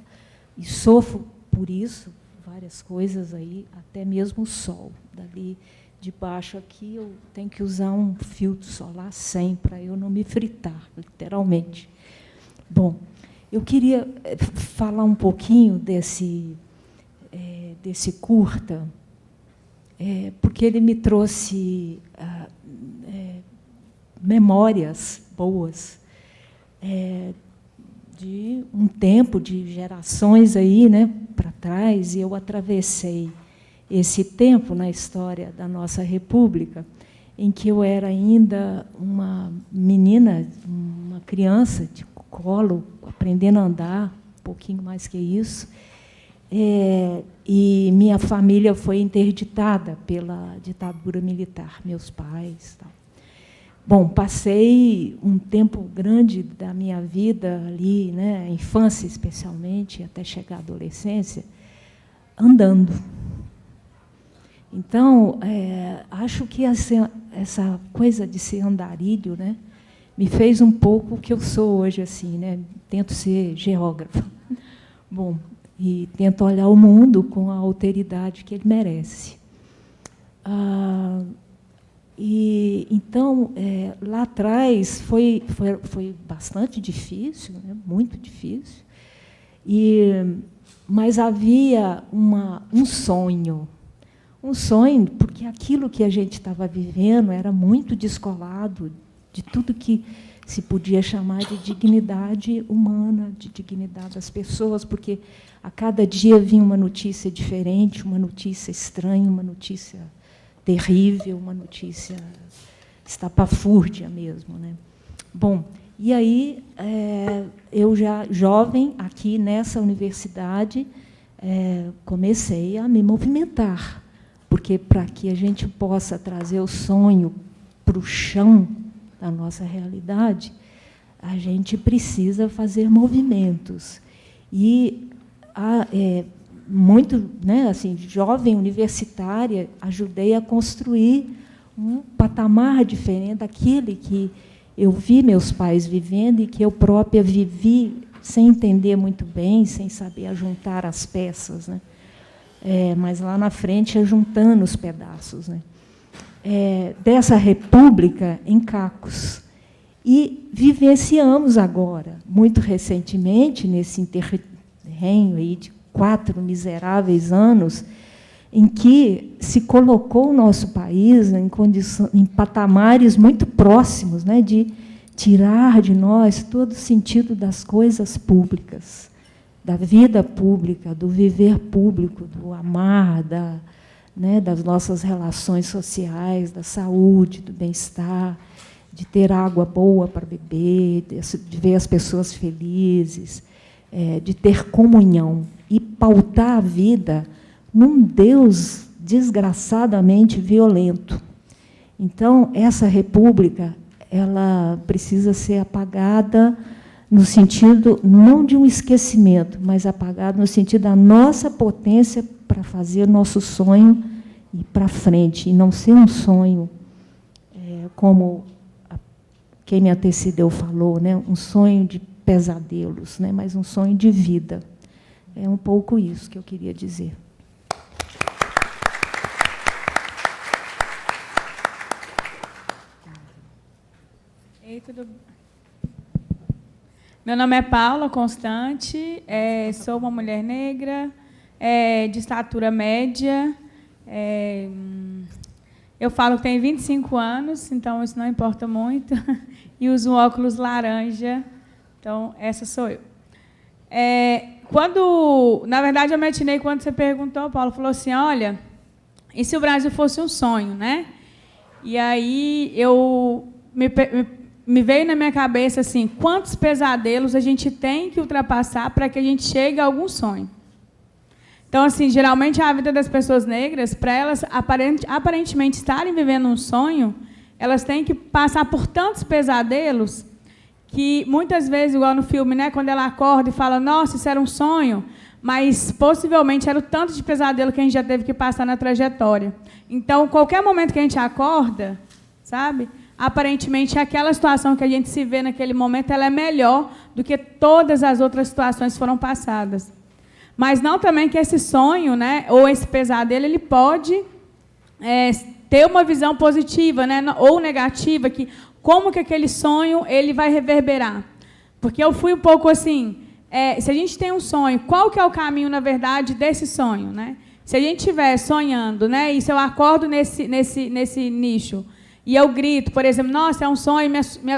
e sofro por isso, várias coisas aí, até mesmo o sol. Dali de baixo aqui eu tenho que usar um filtro solar 100 para eu não me fritar, literalmente. Bom, eu queria falar um pouquinho desse curta, porque ele me trouxe memórias boas de um tempo, de gerações aí, né, para trás, e eu atravessei esse tempo na história da nossa República, em que eu era ainda uma menina, uma criança de colo, aprendendo a andar, um pouquinho mais que isso, e minha família foi interditada pela ditadura militar, meus pais, tal. Bom, passei um tempo grande da minha vida ali, né, infância especialmente, até chegar à adolescência, andando. Então, acho que essa coisa de ser andarilho, né, me fez um pouco o que eu sou hoje, assim, né? Tento ser geógrafa. Bom, e tento olhar o mundo com a alteridade que ele merece. E então, lá atrás foi bastante difícil, né? Muito difícil, mas havia um sonho, porque aquilo que a gente estava vivendo era muito descolado de tudo que se podia chamar de dignidade humana, de dignidade das pessoas, porque a cada dia vinha uma notícia diferente, uma notícia estranha, uma notícia terrível, uma notícia estapafúrdia mesmo, né? Bom, e aí eu já jovem aqui nessa universidade comecei a me movimentar, porque para que a gente possa trazer o sonho para o chão da nossa realidade, a gente precisa fazer movimentos. E muito, né, assim, jovem universitária, ajudei a construir um patamar diferente daquele que eu vi meus pais vivendo e que eu própria vivi sem entender muito bem, sem saber ajuntar as peças, né? Mas lá na frente juntando os pedaços, né? Dessa república em cacos. E vivenciamos agora, muito recentemente, nesse interregno aí de 4 miseráveis anos, em que se colocou o nosso país em patamares muito próximos, né, de tirar de nós todo o sentido das coisas públicas, da vida pública, do viver público, do amar, das nossas relações sociais, da saúde, do bem-estar, de ter água boa para beber, de ver as pessoas felizes, de ter comunhão e pautar a vida num Deus desgraçadamente violento. Então, essa república ela precisa ser apagada no sentido não de um esquecimento, mas apagada no sentido da nossa potência para fazer nosso sonho ir para frente, e não ser um sonho, como quem me antecedeu falou, né, um sonho de pesadelos, né, mas um sonho de vida. É um pouco isso que eu queria dizer. Ei, tudo bem? Meu nome é Paula Constante, sou uma mulher negra, de estatura média. Eu falo que tenho 25 anos, então isso não importa muito, e uso um óculos laranja, então essa sou eu. Na verdade, eu me atinei quando você perguntou, Paulo, falou assim, olha, e se o Brasil fosse um sonho, né? E aí me veio na minha cabeça assim, quantos pesadelos a gente tem que ultrapassar para que a gente chegue a algum sonho. Então, assim, geralmente a vida das pessoas negras, para elas aparentemente estarem vivendo um sonho, elas têm que passar por tantos pesadelos que muitas vezes, igual no filme, né, quando ela acorda e fala, nossa, isso era um sonho, mas possivelmente era o tanto de pesadelo que a gente já teve que passar na trajetória. Então, qualquer momento que a gente acorda, sabe, aparentemente aquela situação que a gente se vê naquele momento, ela é melhor do que todas as outras situações que foram passadas. Mas não também que esse sonho, né, ou esse pesadelo, ele pode ter uma visão positiva, né, ou negativa, que como que aquele sonho ele vai reverberar. Porque eu fui um pouco assim, se a gente tem um sonho, qual que é o caminho, na verdade, desse sonho? Né? Se a gente estiver sonhando, né, e se eu acordo nesse nicho, e eu grito, por exemplo, nossa, é um sonho,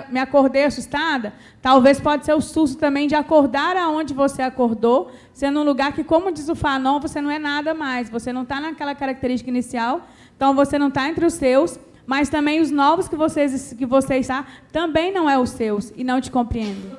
me acordei assustada, talvez pode ser o susto também de acordar aonde você acordou, sendo um lugar que, como diz o Fanon, você não é nada mais, você não está naquela característica inicial, então você não está entre os seus, mas também os novos que você está também não é os seus e não te compreendem.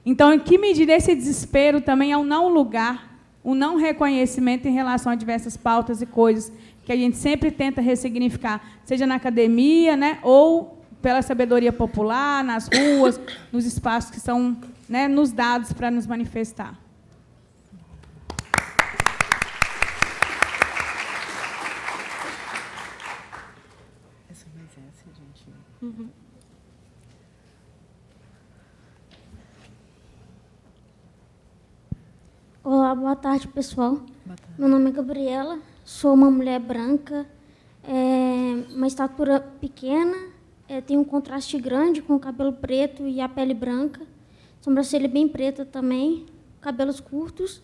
Então, em que medida esse desespero também é um não lugar, um não reconhecimento em relação a diversas pautas e coisas que a gente sempre tenta ressignificar, seja na academia, né, ou pela sabedoria popular, nas ruas, nos espaços que são, né, nos dados para nos manifestar. Olá, boa tarde, pessoal. Boa tarde. Meu nome é Gabriela, sou uma mulher branca, uma estatura pequena, tenho um contraste grande com o cabelo preto e a pele branca, sobrancelha bem preta também, cabelos curtos,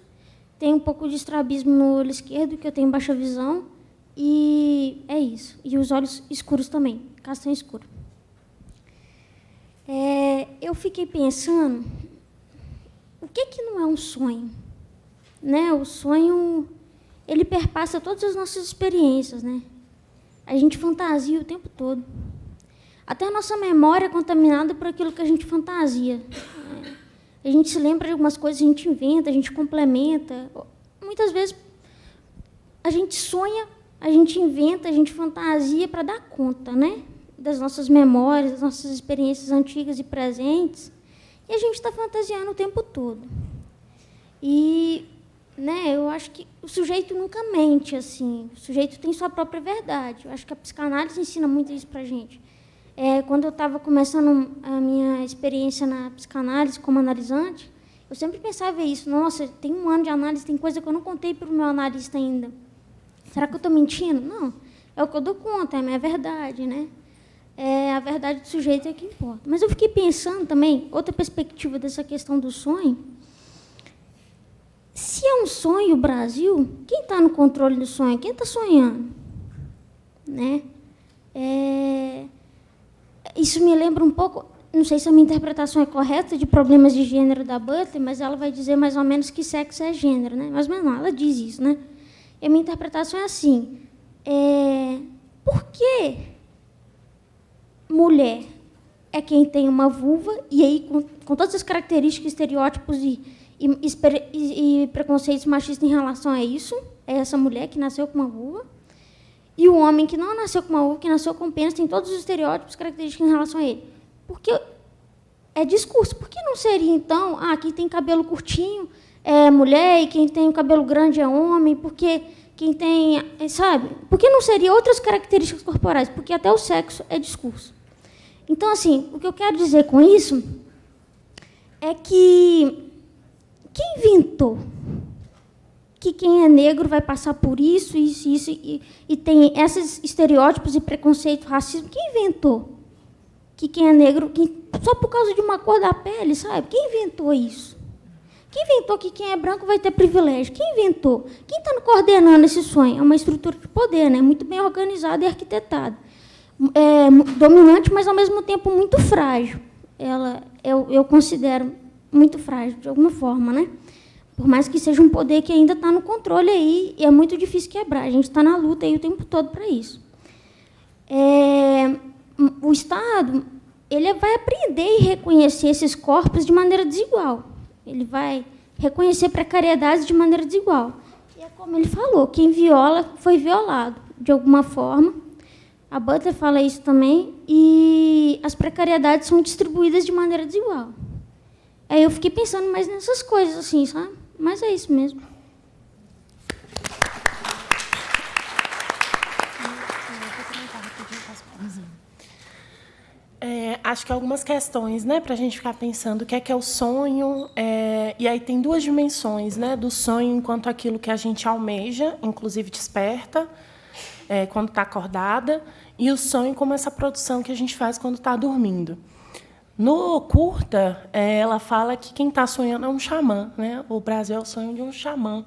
tenho um pouco de estrabismo no olho esquerdo, que eu tenho baixa visão, e é isso. E os olhos escuros também, castanho escuro. Eu fiquei pensando, o que não é um sonho? Né? O sonho, ele perpassa todas as nossas experiências, né? A gente fantasia o tempo todo. Até a nossa memória é contaminada por aquilo que a gente fantasia. A gente se lembra de algumas coisas, a gente inventa, a gente complementa. Muitas vezes a gente sonha, a gente inventa, a gente fantasia para dar conta, né? Das nossas memórias, das nossas experiências antigas e presentes. E a gente está fantasiando o tempo todo. E, né, eu acho que o sujeito nunca mente, assim. O sujeito tem sua própria verdade. Eu acho que a psicanálise ensina muito isso para a gente. Quando eu estava começando a minha experiência na psicanálise como analisante, eu sempre pensava isso. Nossa, tem 1 ano de análise, tem coisa que eu não contei para o meu analista ainda. Será que eu estou mentindo? Não. É o que eu dou conta, é a minha verdade, né? A verdade do sujeito é que importa. Mas eu fiquei pensando também, outra perspectiva dessa questão do sonho. Se é um sonho o Brasil, quem está no controle do sonho? Quem está sonhando? Né? Isso me lembra um pouco, não sei se a minha interpretação é correta, de Problemas de Gênero da Butler, mas ela vai dizer mais ou menos que sexo é gênero, né? Mas não, ela diz isso, né? E a minha interpretação é assim, por que mulher é quem tem uma vulva, e aí, com todas as características, estereótipos e preconceitos machistas em relação a isso, é essa mulher que nasceu com uma vulva, e o homem que não nasceu com uma vulva, que nasceu com pênis, tem todos os estereótipos e características em relação a ele. Porque é discurso. Por que não seria, então, quem tem cabelo curtinho é mulher e quem tem o cabelo grande é homem? Porque quem tem, sabe? Por que não seria outras características corporais? Porque até o sexo é discurso. Então, assim, o que eu quero dizer com isso é que quem inventou que quem é negro vai passar por isso e tem esses estereótipos e preconceito, racismo? Quem inventou que quem é negro, só por causa de uma cor da pele, sabe? Quem inventou isso? Quem inventou que quem é branco vai ter privilégio? Quem inventou? Quem está coordenando esse sonho? É uma estrutura de poder, né? Muito bem organizada e arquitetada. Dominante, mas, ao mesmo tempo, muito frágil. Eu considero muito frágil, de alguma forma, né? Por mais que seja um poder que ainda está no controle aí, e é muito difícil quebrar. A gente está na luta aí o tempo todo para isso. O Estado ele vai aprender e reconhecer esses corpos de maneira desigual. Ele vai reconhecer precariedades de maneira desigual. E é como ele falou, quem viola foi violado, de alguma forma. A Butler fala isso também, e as precariedades são distribuídas de maneira desigual. Aí eu fiquei pensando mais nessas coisas, assim, sabe? Mas é isso mesmo. Acho que algumas questões, né, para a gente ficar pensando o que é o sonho. E aí tem 2 dimensões, né, do sonho enquanto aquilo que a gente almeja, inclusive desperta, quando está acordada, e o sonho como essa produção que a gente faz quando está dormindo. No curta, ela fala que quem está sonhando é um xamã, né? O Brasil é o sonho de um xamã.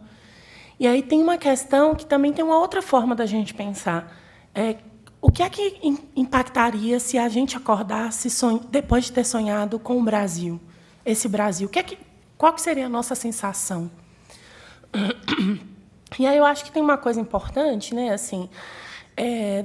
E aí tem uma questão que também tem uma outra forma da gente pensar. O que é que impactaria se a gente acordasse depois de ter sonhado com o Brasil? Esse Brasil, qual que seria a nossa sensação? E aí eu acho que tem uma coisa importante, né, assim,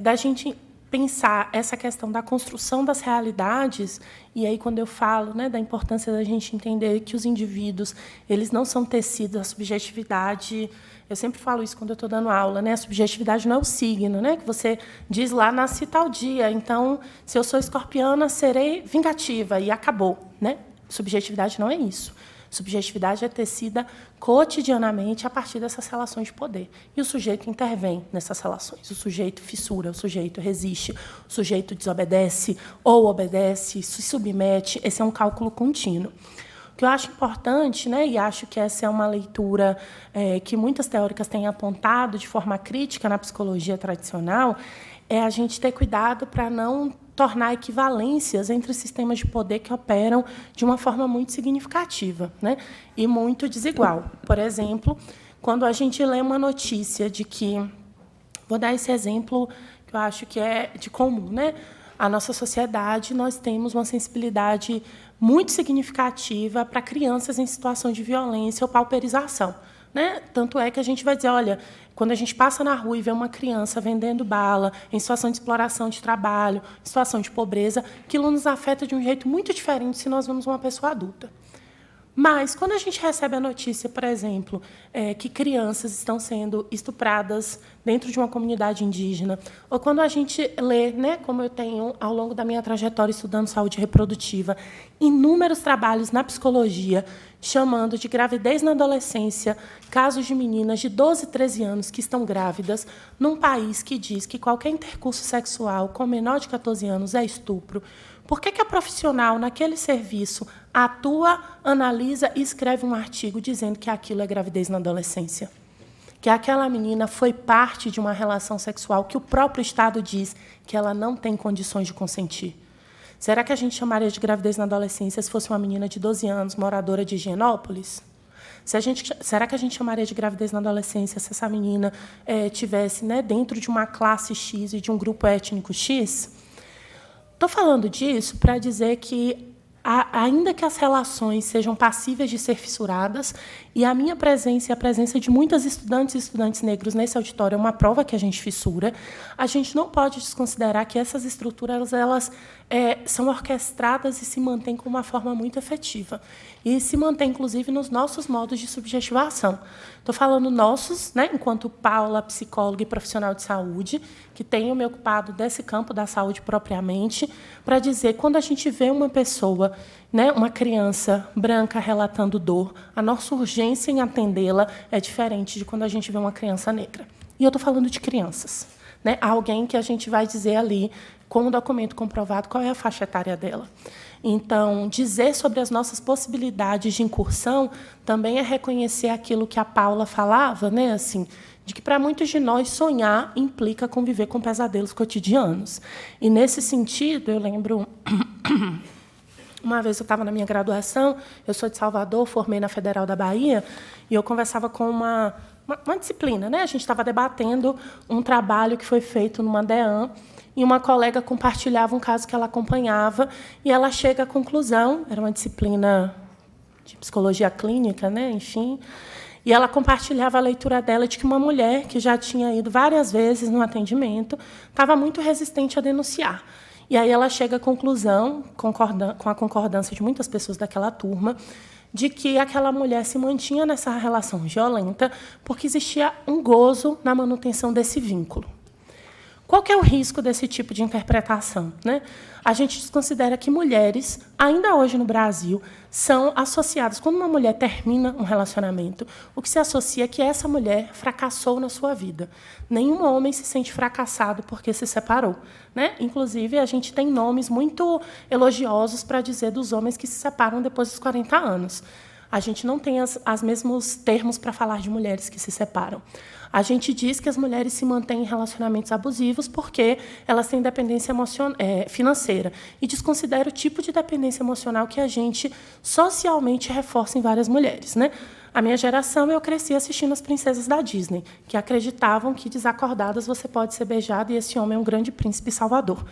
da gente pensar essa questão da construção das realidades. E aí, quando eu falo, né, da importância da gente entender que os indivíduos, eles não são tecidos, a subjetividade. Eu sempre falo isso quando eu estou dando aula, né? A subjetividade não é o signo, né? Que você diz lá, nasci tal dia. Então, se eu sou escorpiana, serei vingativa e acabou, né? Subjetividade não é isso. Subjetividade é tecida cotidianamente a partir dessas relações de poder. E o sujeito intervém nessas relações. O sujeito fissura, o sujeito resiste, o sujeito desobedece ou obedece, se submete. Esse é um cálculo contínuo. O que eu acho importante, né, e acho que essa é uma leitura que muitas teóricas têm apontado de forma crítica na psicologia tradicional, é a gente ter cuidado para não tornar equivalências entre sistemas de poder que operam de uma forma muito significativa, né, e muito desigual. Por exemplo, quando a gente lê uma notícia de que... Vou dar esse exemplo que eu acho que é de comum, né? A nossa sociedade, nós temos uma sensibilidade muito significativa para crianças em situação de violência ou pauperização, né? Tanto é que a gente vai dizer, olha, quando a gente passa na rua e vê uma criança vendendo bala, em situação de exploração de trabalho, em situação de pobreza, aquilo nos afeta de um jeito muito diferente se nós vemos uma pessoa adulta. Mas, quando a gente recebe a notícia, por exemplo, que crianças estão sendo estupradas dentro de uma comunidade indígena, ou quando a gente lê, né, como eu tenho, ao longo da minha trajetória estudando saúde reprodutiva, inúmeros trabalhos na psicologia chamando de gravidez na adolescência, casos de meninas de 12, 13 anos que estão grávidas, num país que diz que qualquer intercurso sexual com menor de 14 anos é estupro, por que a profissional, naquele serviço, atua, analisa e escreve um artigo dizendo que aquilo é gravidez na adolescência? Que aquela menina foi parte de uma relação sexual que o próprio Estado diz que ela não tem condições de consentir. Será que a gente chamaria de gravidez na adolescência se fosse uma menina de 12 anos, moradora de Higienópolis? Será que a gente chamaria de gravidez na adolescência se essa menina tivesse, né, dentro de uma classe X e de um grupo étnico X? Estou falando disso para dizer que, ainda que as relações sejam passíveis de ser fissuradas, e a minha presença e a presença de muitas estudantes e estudantes negros nesse auditório é uma prova que a gente fissura, a gente não pode desconsiderar que essas estruturas elas são orquestradas e se mantêm com uma forma muito efetiva. E se mantém, inclusive, nos nossos modos de subjetivação. Estou falando nossos, né, enquanto Paula, psicóloga e profissional de saúde, que tenho me ocupado desse campo da saúde propriamente, para dizer, quando a gente vê uma pessoa, né, uma criança branca relatando dor, a nossa urgência em atendê-la é diferente de quando a gente vê uma criança negra. E eu estou falando de crianças, né? Alguém que a gente vai dizer ali, com um documento comprovado, qual é a faixa etária dela. Então, dizer sobre as nossas possibilidades de incursão também é reconhecer aquilo que a Paula falava, né, assim, de que, para muitos de nós, sonhar implica conviver com pesadelos cotidianos. E, nesse sentido, eu lembro... Uma vez eu estava na minha graduação, eu sou de Salvador, formei na Federal da Bahia, e eu conversava com uma disciplina, né? A gente estava debatendo um trabalho que foi feito numa DEAN, e uma colega compartilhava um caso que ela acompanhava, e ela chega à conclusão, era uma disciplina de psicologia clínica, né? Enfim, e ela compartilhava a leitura dela de que uma mulher que já tinha ido várias vezes no atendimento estava muito resistente a denunciar. E aí ela chega à conclusão, com a concordância de muitas pessoas daquela turma, de que aquela mulher se mantinha nessa relação violenta porque existia um gozo na manutenção desse vínculo. Qual que é o risco desse tipo de interpretação, né? A gente desconsidera que mulheres, ainda hoje no Brasil, são associadas. Quando uma mulher termina um relacionamento, o que se associa é que essa mulher fracassou na sua vida. Nenhum homem se sente fracassado porque se separou, né? Inclusive, a gente tem nomes muito elogiosos para dizer dos homens que se separam depois dos 40 anos. a gente não tem os mesmos termos para falar de mulheres que se separam. A gente diz que as mulheres se mantêm em relacionamentos abusivos porque elas têm dependência financeira e desconsidera o tipo de dependência emocional que a gente socialmente reforça em várias mulheres, né? A minha geração, eu cresci assistindo as princesas da Disney, que acreditavam que, desacordadas, você pode ser beijada e esse homem é um grande príncipe salvador.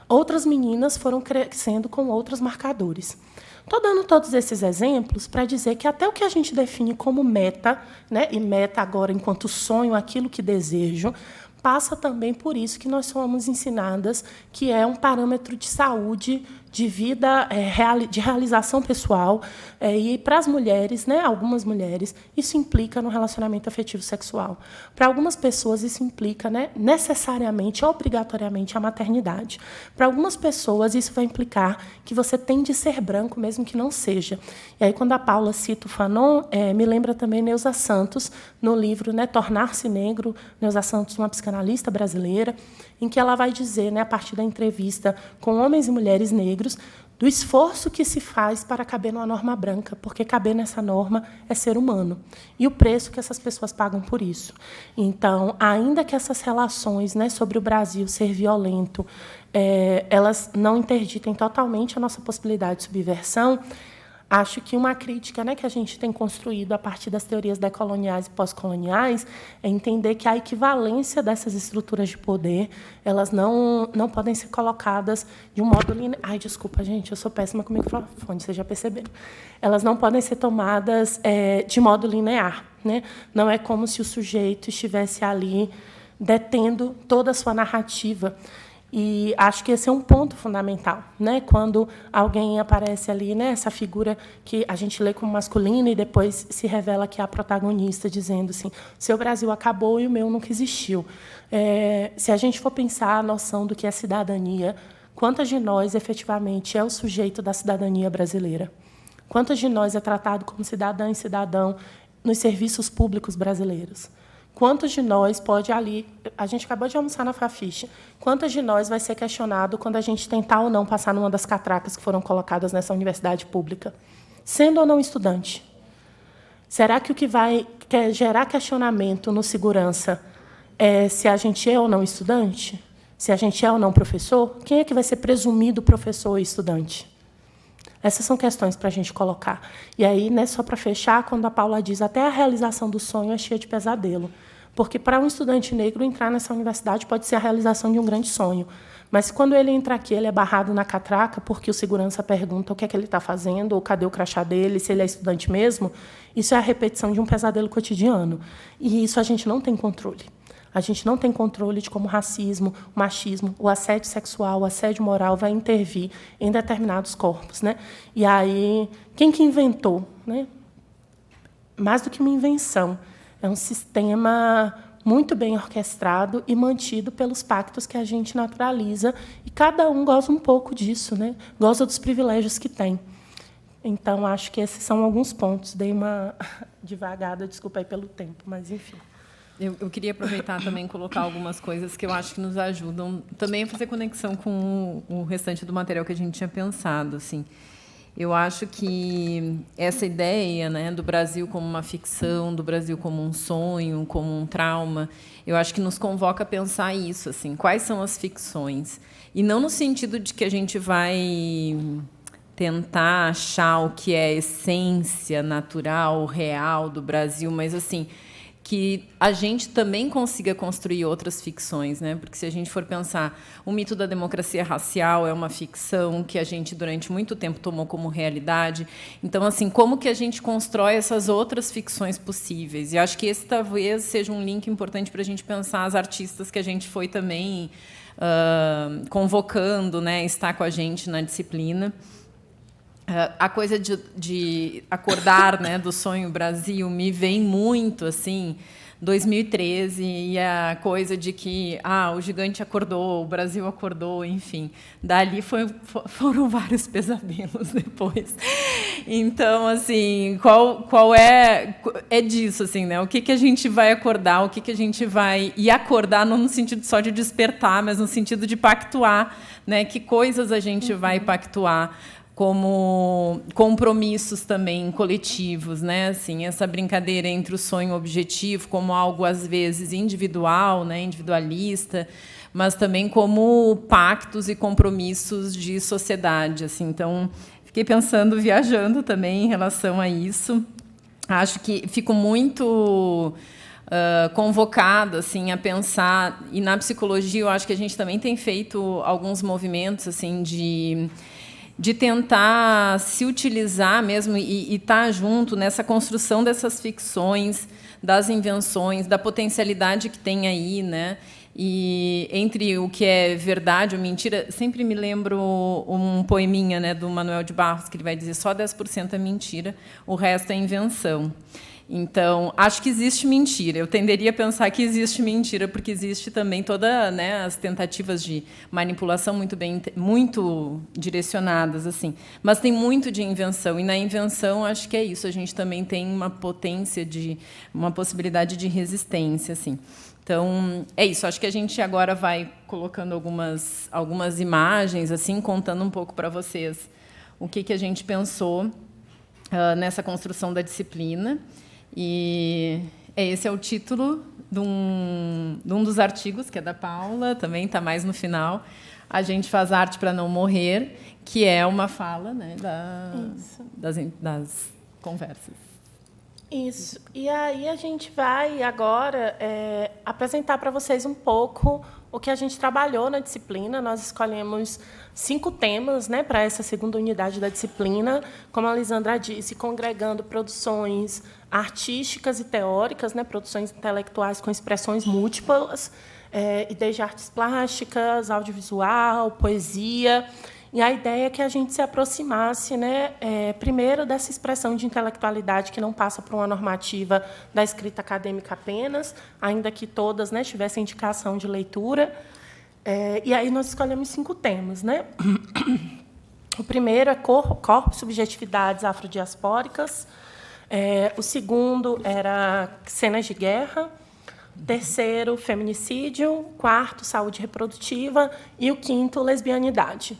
Outras meninas foram crescendo com outros marcadores. Estou dando todos esses exemplos para dizer que até o que a gente define como meta, né, e meta agora enquanto sonho, aquilo que desejo, passa também por isso que nós somos ensinadas, que é um parâmetro de saúde, de vida, de realização pessoal. E para as mulheres, né, algumas mulheres, isso implica no relacionamento afetivo sexual. Para algumas pessoas, isso implica, né, necessariamente, obrigatoriamente, a maternidade. Para algumas pessoas, isso vai implicar que você tem de ser branco, mesmo que não seja. E aí, quando a Paula cita o Fanon, me lembra também Neuza Santos, no livro, né, Tornar-se Negro, Neuza Santos, uma psicanalista brasileira, em que ela vai dizer, né, a partir da entrevista com homens e mulheres negros, do esforço que se faz para caber numa norma branca, porque caber nessa norma é ser humano, e o preço que essas pessoas pagam por isso. Então, ainda que essas relações, né, sobre o Brasil ser violento, elas não interditem totalmente a nossa possibilidade de subversão, acho que uma crítica, né, que a gente tem construído a partir das teorias decoloniais e pós-coloniais é entender que a equivalência dessas estruturas de poder, elas não podem ser colocadas de um modo linear. Ai, desculpa, gente, eu sou péssima com o microfone, vocês já perceberam. Elas não podem ser tomadas de modo linear, né? Não é como se o sujeito estivesse ali detendo toda a sua narrativa. E acho que esse é um ponto fundamental, né? Quando alguém aparece ali, né, essa figura que a gente lê como masculina e depois se revela que é a protagonista, dizendo assim, seu Brasil acabou e o meu nunca existiu. Se a gente for pensar a noção do que é cidadania, quantas de nós, efetivamente, é o sujeito da cidadania brasileira? Quantas de nós é tratado como cidadã e cidadão nos serviços públicos brasileiros? Quantos de nós pode ali... A gente acabou de almoçar na Fafiche. Quantas de nós vai ser questionado quando a gente tentar ou não passar numa das catracas que foram colocadas nessa universidade pública? Sendo ou não estudante? Será que o que vai gerar questionamento no segurança é se a gente é ou não estudante? Se a gente é ou não professor? Quem é que vai ser presumido professor e estudante? Essas são questões para a gente colocar. E aí, né, só para fechar, quando a Paula diz até a realização do sonho é cheia de pesadelo. Porque para um estudante negro entrar nessa universidade pode ser a realização de um grande sonho. Mas quando ele entra aqui, ele é barrado na catraca porque o segurança pergunta o que é que ele está fazendo, ou cadê o crachá dele, se ele é estudante mesmo, isso é a repetição de um pesadelo cotidiano. E isso a gente não tem controle. A gente não tem controle de como o racismo, o machismo, o assédio sexual, o assédio moral vai intervir em determinados corpos, né? E aí, quem que inventou, né? Mais do que uma invenção, é um sistema muito bem orquestrado e mantido pelos pactos que a gente naturaliza, e cada um goza um pouco disso, né? Goza dos privilégios que tem. Então, acho que esses são alguns pontos. Dei uma devagada, desculpa aí pelo tempo, mas enfim. Eu queria aproveitar também e colocar algumas coisas que eu acho que nos ajudam também a fazer conexão com o restante do material que a gente tinha pensado. Assim. Eu acho que essa ideia, né, do Brasil como uma ficção, do Brasil como um sonho, como um trauma, eu acho que nos convoca a pensar isso. Assim, quais são as ficções? E não no sentido de que a gente vai tentar achar o que é a essência natural, real do Brasil, mas assim... que a gente também consiga construir outras ficções, né? Porque se a gente for pensar, o mito da democracia racial é uma ficção que a gente durante muito tempo tomou como realidade. Então, assim, como que a gente constrói essas outras ficções possíveis? E acho que esse talvez seja um link importante para a gente pensar as artistas que a gente foi também convocando, né? Estar com a gente na disciplina. A coisa de acordar, né, do sonho Brasil me vem muito assim 2013 e a coisa de que o gigante acordou, o Brasil acordou, enfim, dali foram vários pesadelos depois. Então, assim, qual é disso, assim, né? O que a gente vai acordar, o que a gente vai acordar não no sentido só de despertar, mas no sentido de pactuar, né? Que coisas a gente vai pactuar como compromissos também coletivos, né? Assim, essa brincadeira entre o sonho e o objetivo como algo às vezes individual, né? Individualista, mas também como pactos e compromissos de sociedade, assim. Então, fiquei pensando, viajando também em relação a isso. Acho que fico muito convocada assim, a pensar, e na psicologia eu acho que a gente também tem feito alguns movimentos assim, de tentar se utilizar mesmo e estar junto nessa construção dessas ficções, das invenções, da potencialidade que tem aí, né? E entre o que é verdade ou mentira, sempre me lembro um poeminha, né, do Manuel de Barros, que ele vai dizer só 10% é mentira, o resto é invenção. Então, acho que existe mentira. Eu tenderia a pensar que existe mentira, porque existe também toda, né, as tentativas de manipulação muito direcionadas, assim. Mas tem muito de invenção. E na invenção, acho que é isso. A gente também tem uma potência uma possibilidade de resistência, assim. Então, é isso. Acho que a gente agora vai colocando algumas imagens, assim, contando um pouco para vocês o que a gente pensou nessa construção da disciplina. E esse é o título de um dos artigos, que é da Paula, também está mais no final. A gente faz arte para não morrer, que é uma fala, né, das conversas. Isso. E aí a gente vai agora apresentar para vocês um pouco o que a gente trabalhou na disciplina. Nós escolhemos 5 temas, né, para essa segunda unidade da disciplina, como a Lisandra disse, congregando produções artísticas e teóricas, né, produções intelectuais com expressões múltiplas, e desde artes plásticas, audiovisual, poesia. E a ideia é que a gente se aproximasse, né, primeiro, dessa expressão de intelectualidade que não passa por uma normativa da escrita acadêmica apenas, ainda que todas, né, tivessem indicação de leitura. E aí nós escolhemos 5 temas, né? O primeiro é corpos, subjetividades afrodiaspóricas. O segundo era cenas de guerra. Terceiro, feminicídio. Quarto, saúde reprodutiva. E o quinto, lesbianidade.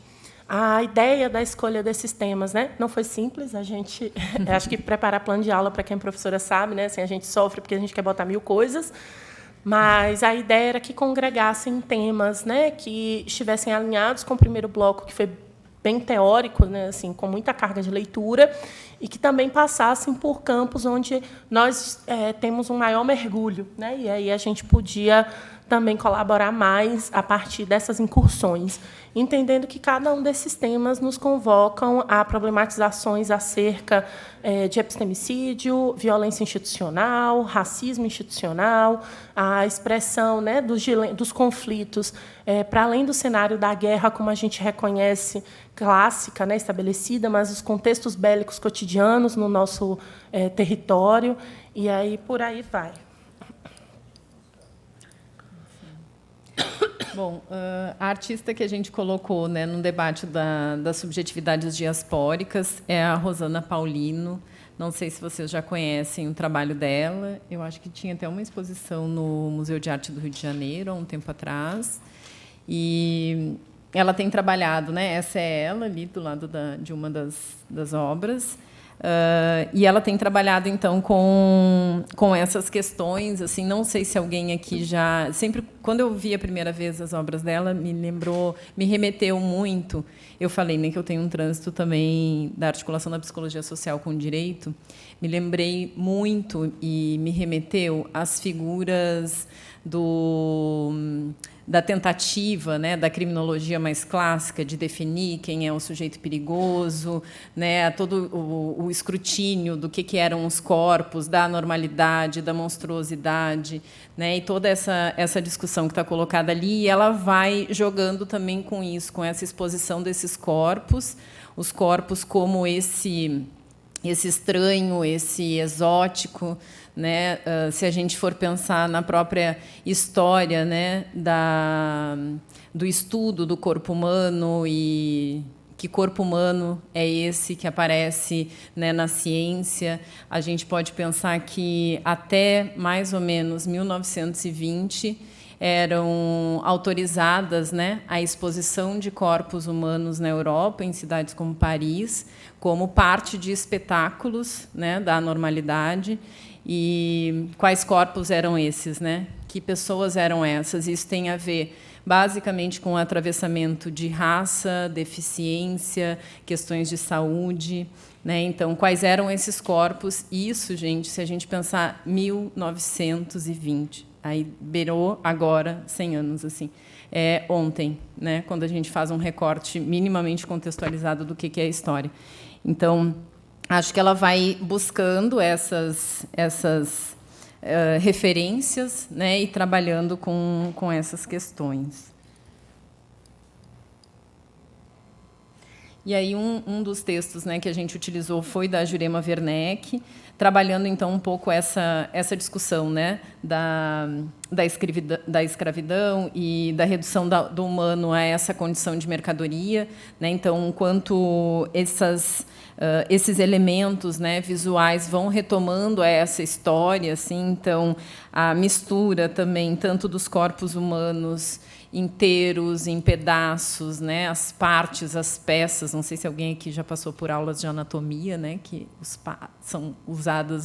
A ideia da escolha desses temas, né, não foi simples. A gente, acho que preparar plano de aula, para quem é professora sabe, né, assim, a gente sofre porque a gente quer botar 1000 coisas, mas a ideia era que congregassem temas, né, que estivessem alinhados com o primeiro bloco, que foi bem teórico, né, assim, com muita carga de leitura, e que também passassem por campos onde nós temos um maior mergulho, né, e aí a gente podia também colaborar mais a partir dessas incursões, entendendo que cada um desses temas nos convocam a problematizações acerca de epistemicídio, violência institucional, racismo institucional, a expressão, né, dos conflitos para além do cenário da guerra, como a gente reconhece, clássica, né, estabelecida, mas os contextos bélicos cotidianos no nosso território, e aí por aí vai. Bom, a artista que a gente colocou, né, no debate das subjetividades diaspóricas é a Rosana Paulino. Não sei se vocês já conhecem o trabalho dela. Eu acho que tinha até uma exposição no Museu de Arte do Rio de Janeiro, há um tempo atrás. E ela tem trabalhado, né, essa é ela ali do lado de uma das obras. E ela tem trabalhado então com essas questões, assim, não sei se alguém aqui já sempre, quando eu vi a primeira vez as obras dela, me remeteu muito. Eu falei, né, que eu tenho um trânsito também da articulação da psicologia social com o direito. Me lembrei muito e me remeteu às figuras da tentativa, né, da criminologia mais clássica de definir quem é o sujeito perigoso, né, a todo o escrutínio do que eram os corpos, da anormalidade, da monstruosidade, né, e toda essa discussão que está colocada ali, e ela vai jogando também com isso, com essa exposição desses corpos, os corpos como esse estranho, esse exótico, né? Se a gente for pensar na própria história, né, do estudo do corpo humano, e que corpo humano é esse que aparece, né, na ciência, a gente pode pensar que até mais ou menos 1920 eram autorizadas, né, a exposição de corpos humanos na Europa, em cidades como Paris, como parte de espetáculos, né, da anormalidade. E quais corpos eram esses, né? Que pessoas eram essas? Isso tem a ver, basicamente, com o atravessamento de raça, deficiência, questões de saúde, né? Então, quais eram esses corpos? Isso, gente, se a gente pensar 1920, aí beirou agora 100 anos, assim. É ontem, né? Quando a gente faz um recorte minimamente contextualizado do que é a história. Então, acho que ela vai buscando essas referências, né, e trabalhando com essas questões. E aí um dos textos, né, que a gente utilizou foi da Jurema Werneck, trabalhando então um pouco essa discussão, né, da escravidão e da redução do humano a essa condição de mercadoria, né? Então, quanto esses elementos, né, visuais vão retomando essa história, assim, então a mistura também tanto dos corpos humanos inteiros, em pedaços, né, as partes, as peças. Não sei se alguém aqui já passou por aulas de anatomia, né, que são usado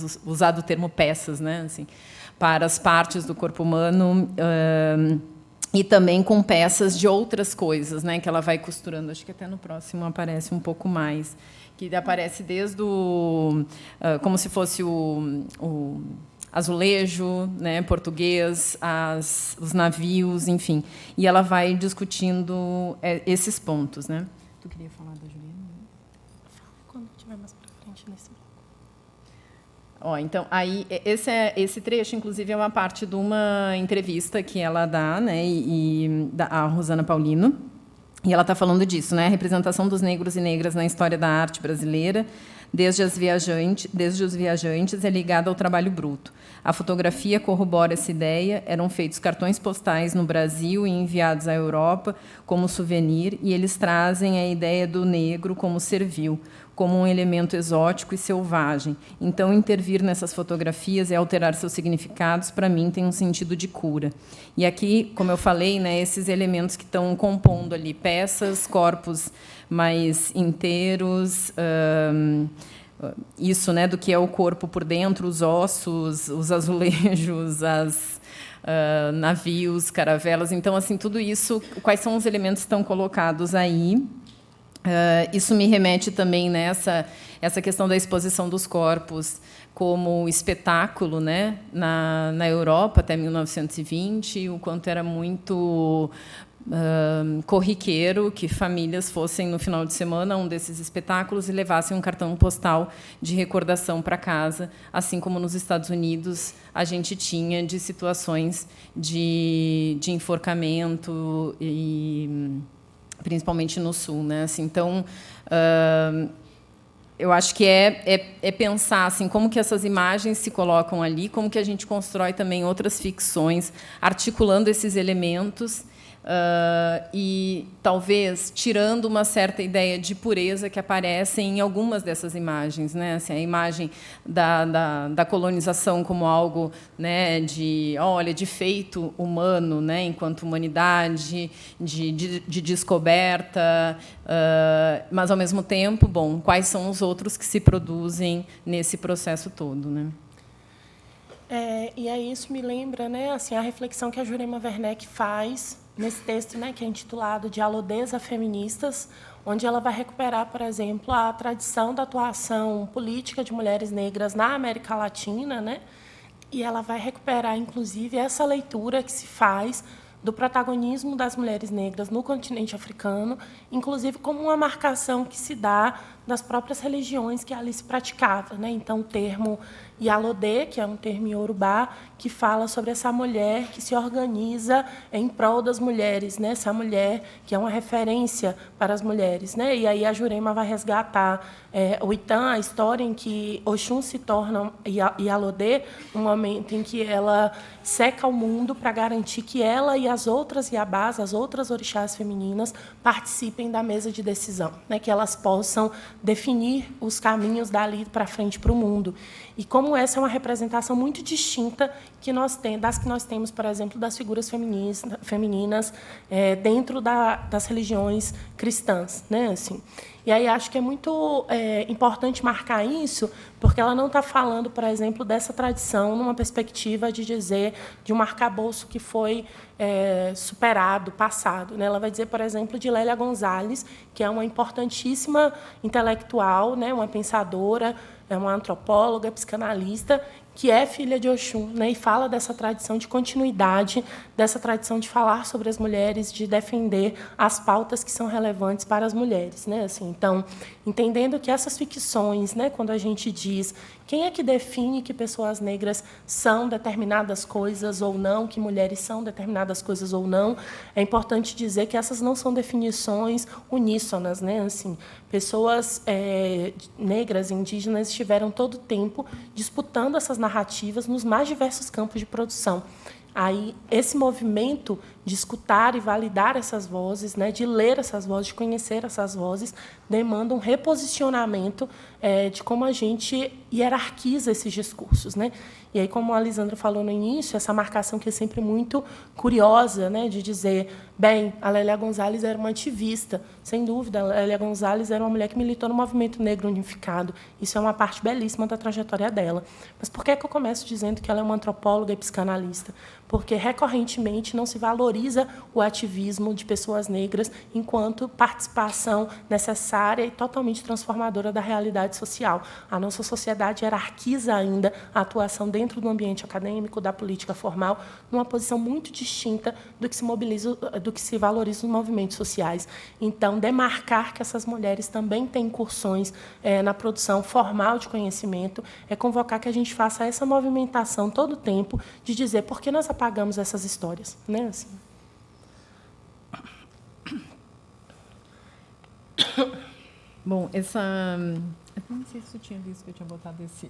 o termo peças, né, assim, para as partes do corpo humano, e também com peças de outras coisas, né, que ela vai costurando. Acho que até no próximo aparece um pouco mais, que aparece desde como se fosse o azulejo, né, português, os navios, enfim. E ela vai discutindo esses pontos, né? Tu queria falar da Juliana? Quando tiver mais para frente nesse bloco. Então, aí esse trecho, inclusive, é uma parte de uma entrevista que ela dá, né, a Rosana Paulino. E ela está falando disso, né? A representação dos negros e negras na história da arte brasileira, desde os viajantes, é ligada ao trabalho bruto. A fotografia corrobora essa ideia. Eram feitos cartões postais no Brasil e enviados à Europa como souvenir, e eles trazem a ideia do negro como servil, como um elemento exótico e selvagem. Então, intervir nessas fotografias e alterar seus significados, para mim, tem um sentido de cura. E aqui, como eu falei, né, esses elementos que estão compondo ali peças, corpos mais inteiros, isso, né, do que é o corpo por dentro, os ossos, os azulejos, navios, caravelas. Então, assim, tudo isso, quais são os elementos que estão colocados aí? Isso me remete também nessa essa questão da exposição dos corpos como espetáculo, né, na Europa até 1920, o quanto era muito corriqueiro que famílias fossem no final de semana a um desses espetáculos e levassem um cartão postal de recordação para casa, assim como nos Estados Unidos a gente tinha de situações de enforcamento, e principalmente no Sul, né? Assim, então, eu acho que é pensar assim, como que essas imagens se colocam ali, como que a gente constrói também outras ficções, articulando esses elementos, e talvez tirando uma certa ideia de pureza que aparece em algumas dessas imagens, né? Assim, a imagem da colonização como algo, né, de feito humano, né, enquanto humanidade, de descoberta, mas ao mesmo tempo, bom, quais são os outros que se produzem nesse processo todo, né? E aí isso me lembra, né, assim, a reflexão que a Jurema Werneck faz nesse texto, né, que é intitulado Dialodês a Feministas, onde ela vai recuperar, por exemplo, a tradição da atuação política de mulheres negras na América Latina, né, e ela vai recuperar, inclusive, essa leitura que se faz do protagonismo das mulheres negras no continente africano, inclusive como uma marcação que se dá das próprias religiões que ali se praticava, né? Então, o termo Yalodê, que é um termo iorubá, que fala sobre essa mulher que se organiza em prol das mulheres, né? Essa mulher que é uma referência para as mulheres, né? E aí a Jurema vai resgatar o Itã, a história em que Oxum se torna Yalodê, um momento em que ela seca o mundo para garantir que ela e as outras Iabás, as outras orixás femininas, participem da mesa de decisão, né? Que elas possam definir os caminhos dali para frente para o mundo. E como essa é uma representação muito distinta das que nós temos, por exemplo, das figuras femininas dentro das religiões cristãs, né? Assim. E aí acho que é muito importante marcar isso, porque ela não está falando, por exemplo, dessa tradição numa perspectiva de dizer de um arcabouço que foi superado, passado, né? Ela vai dizer, por exemplo, de Lélia Gonzalez, que é uma importantíssima intelectual, né? Uma pensadora, é uma antropóloga, psicanalista, que é filha de Oxum, né, e fala dessa tradição de continuidade, dessa tradição de falar sobre as mulheres, de defender as pautas que são relevantes para as mulheres, né? Assim, então, entendendo que essas ficções, né, quando a gente diz quem é que define que pessoas negras são determinadas coisas ou não, que mulheres são determinadas coisas ou não, é importante dizer que essas não são definições uníssonas, né? Assim, pessoas negras, indígenas, estiveram todo o tempo disputando essas narrativas nos mais diversos campos de produção. Aí, esse movimento de escutar e validar essas vozes, né, de ler essas vozes, de conhecer essas vozes, demanda um reposicionamento de como a gente hierarquiza esses discursos, né? E aí, como a Lisandra falou no início, essa marcação que é sempre muito curiosa, né, de dizer, bem, a Lélia Gonzalez era uma ativista, sem dúvida, a Lélia Gonzalez era uma mulher que militou no movimento negro unificado. Isso é uma parte belíssima da trajetória dela. Mas por que eu começo dizendo que ela é uma antropóloga e psicanalista? Porque, recorrentemente, não se valoriza o ativismo de pessoas negras enquanto participação necessária e totalmente transformadora da realidade social. A nossa sociedade hierarquiza ainda a atuação dentro do ambiente acadêmico, da política formal, numa posição muito distinta do que se valoriza os movimentos sociais. Então, demarcar que essas mulheres também têm incursões na produção formal de conhecimento é convocar que a gente faça essa movimentação todo o tempo de dizer por que nós apagamos essas histórias, né? Assim. Bom, eu não sei se eu tinha visto que eu tinha botado esse...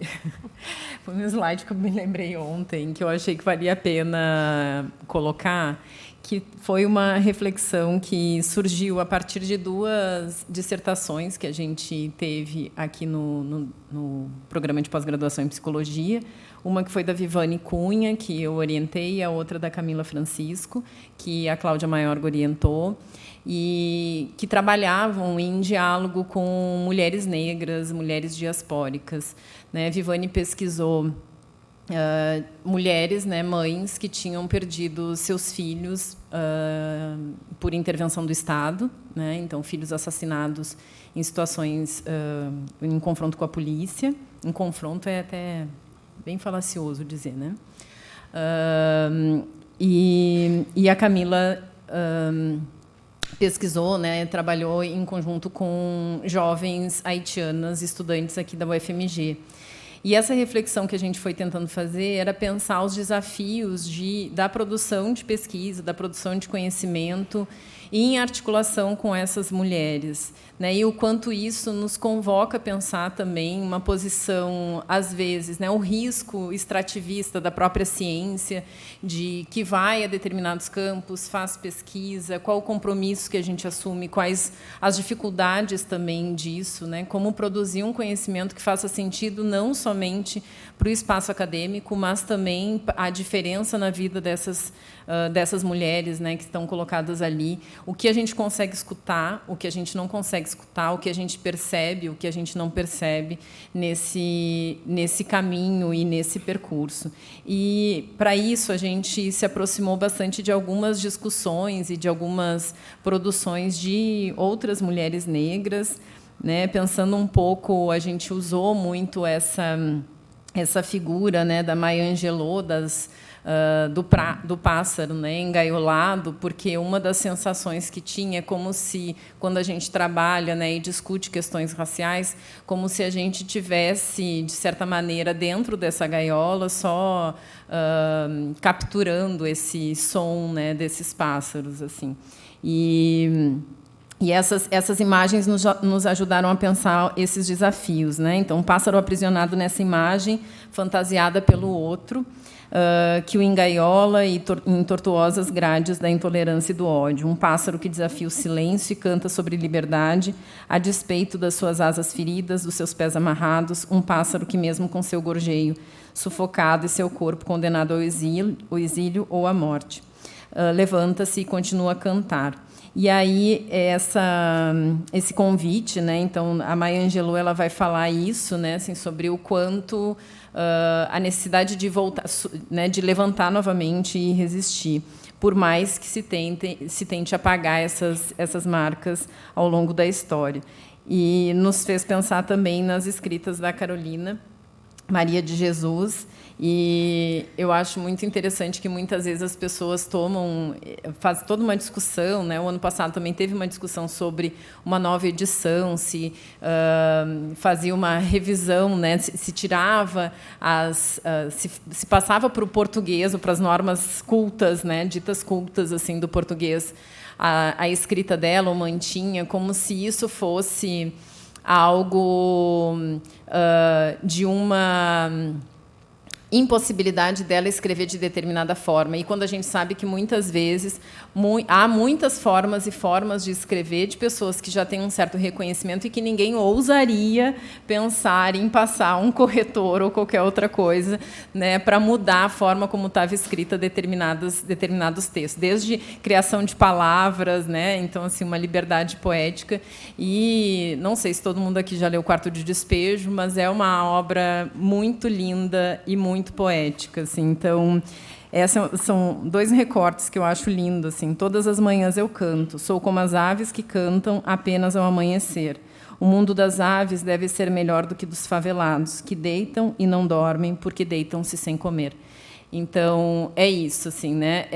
Foi um slide que eu me lembrei ontem, que eu achei que valia a pena colocar, que foi uma reflexão que surgiu a partir de 2 dissertações que a gente teve aqui no programa de pós-graduação em psicologia. Uma que foi da Vivane Cunha, que eu orientei, e a outra da Camila Francisco, que a Cláudia Maiorga orientou, e que trabalhavam em diálogo com mulheres negras, mulheres diaspóricas, né? Vivane pesquisou mulheres, né, mães que tinham perdido seus filhos por intervenção do Estado, né? Então, filhos assassinados em situações em confronto com a polícia. Em confronto é até bem falacioso dizer, né? E a Camila pesquisou, né, trabalhou em conjunto com jovens haitianas, estudantes aqui da UFMG. E essa reflexão que a gente foi tentando fazer era pensar os desafios da produção de pesquisa, da produção de conhecimento, em articulação com essas mulheres, né? E o quanto isso nos convoca a pensar também uma posição, às vezes, né, o risco extrativista da própria ciência, de que vai a determinados campos, faz pesquisa, qual o compromisso que a gente assume, quais as dificuldades também disso, né? Como produzir um conhecimento que faça sentido não somente para o espaço acadêmico, mas também a diferença na vida dessas mulheres, né, que estão colocadas ali, o que a gente consegue escutar, o que a gente não consegue escutar, o que a gente percebe, o que a gente não percebe nesse caminho e nesse percurso. E, para isso, a gente se aproximou bastante de algumas discussões e de algumas produções de outras mulheres negras, né? Pensando um pouco, a gente usou muito essa figura, né, da Maya Angelou, do pássaro, né, engaiolado, porque uma das sensações que tinha é como se, quando a gente trabalha, né, e discute questões raciais, como se a gente tivesse, de certa maneira, dentro dessa gaiola, só capturando esse som, né, desses pássaros, assim. E essas imagens nos ajudaram a pensar esses desafios, né? Então, um pássaro aprisionado nessa imagem, fantasiada pelo outro. que o engaiola em tortuosas grades da intolerância e do ódio. Um pássaro que desafia o silêncio e canta sobre liberdade, a despeito das suas asas feridas, dos seus pés amarrados. Um pássaro que, mesmo com seu gorjeio sufocado e seu corpo condenado ao exílio ou à morte, levanta-se e continua a cantar. E aí esse convite, né? Então a Maya Angelou ela vai falar isso, né? Assim, sobre o quanto a necessidade de voltar, né? De levantar novamente e resistir, por mais que se tente apagar essas marcas ao longo da história. E nos fez pensar também nas escritas da Carolina Maria de Jesus. E eu acho muito interessante que muitas vezes as pessoas fazem toda uma discussão, né? O ano passado também teve uma discussão sobre uma nova edição, se fazia uma revisão, né? Se tirava se passava para o português ou para as normas cultas, né? Ditas cultas assim do português, a escrita dela, ou mantinha, como se isso fosse algo de uma impossibilidade dela escrever de determinada forma. E quando a gente sabe que, muitas vezes, há muitas formas e formas de escrever de pessoas que já têm um certo reconhecimento e que ninguém ousaria pensar em passar um corretor ou qualquer outra coisa, né, para mudar a forma como estava escrita determinados textos, desde criação de palavras, né, então assim, uma liberdade poética. E não sei se todo mundo aqui já leu O Quarto de Despejo, mas é uma obra muito linda e muito poética, assim. Então, esses são dois recortes que eu acho lindo, assim. Todas as manhãs eu canto, sou como as aves que cantam apenas ao amanhecer. O mundo das aves deve ser melhor do que dos favelados, que deitam e não dormem porque deitam-se sem comer. Então, é isso, assim, né?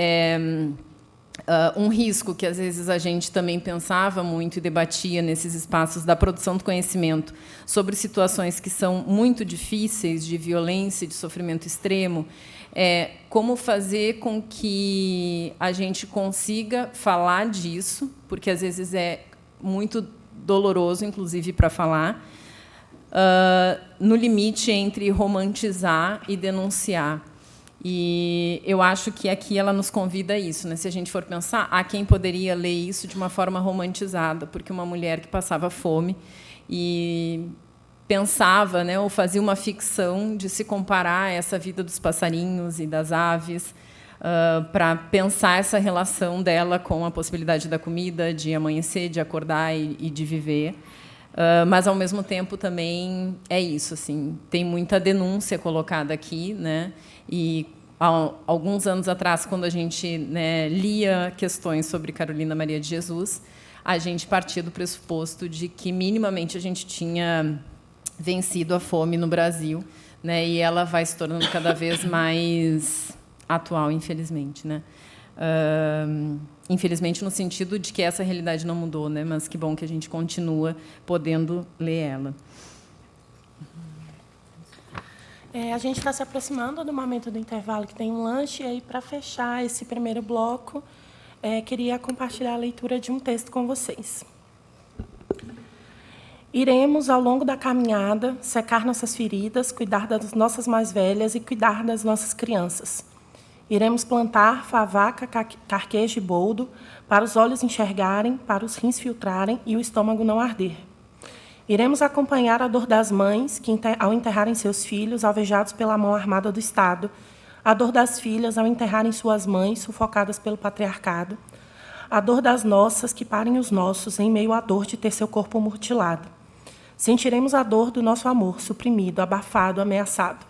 Um risco que, às vezes, a gente também pensava muito e debatia nesses espaços da produção do conhecimento sobre situações que são muito difíceis, de violência, de sofrimento extremo, como fazer com que a gente consiga falar disso, porque, às vezes, é muito doloroso, inclusive, para falar, no limite entre romantizar e denunciar. E eu acho que aqui ela nos convida a isso, né? Se a gente for pensar, há quem poderia ler isso de uma forma romantizada, porque uma mulher que passava fome e pensava, né, ou fazia uma ficção de se comparar a essa vida dos passarinhos e das aves, para pensar essa relação dela com a possibilidade da comida, de amanhecer, de acordar e de viver. Mas, ao mesmo tempo, também é isso, assim, tem muita denúncia colocada aqui, né? E há alguns anos atrás, quando a gente, né, lia questões sobre Carolina Maria de Jesus, a gente partia do pressuposto de que minimamente a gente tinha vencido a fome no Brasil, né? E ela vai se tornando cada vez mais atual, infelizmente, né? Infelizmente, no sentido de que essa realidade não mudou, né? Mas que bom que a gente continua podendo ler ela. A gente está se aproximando do momento do intervalo, que tem um lanche. E aí, para fechar esse primeiro bloco, queria compartilhar a leitura de um texto com vocês. Iremos, ao longo da caminhada, secar nossas feridas, cuidar das nossas mais velhas e cuidar das nossas crianças. Iremos plantar favaca, carqueja e boldo, para os olhos enxergarem, para os rins filtrarem e o estômago não arder. Iremos acompanhar a dor das mães, que, ao enterrarem seus filhos, alvejados pela mão armada do Estado, a dor das filhas, ao enterrarem suas mães, sufocadas pelo patriarcado, a dor das nossas, que parem os nossos, em meio à dor de ter seu corpo mutilado. Sentiremos a dor do nosso amor, suprimido, abafado, ameaçado.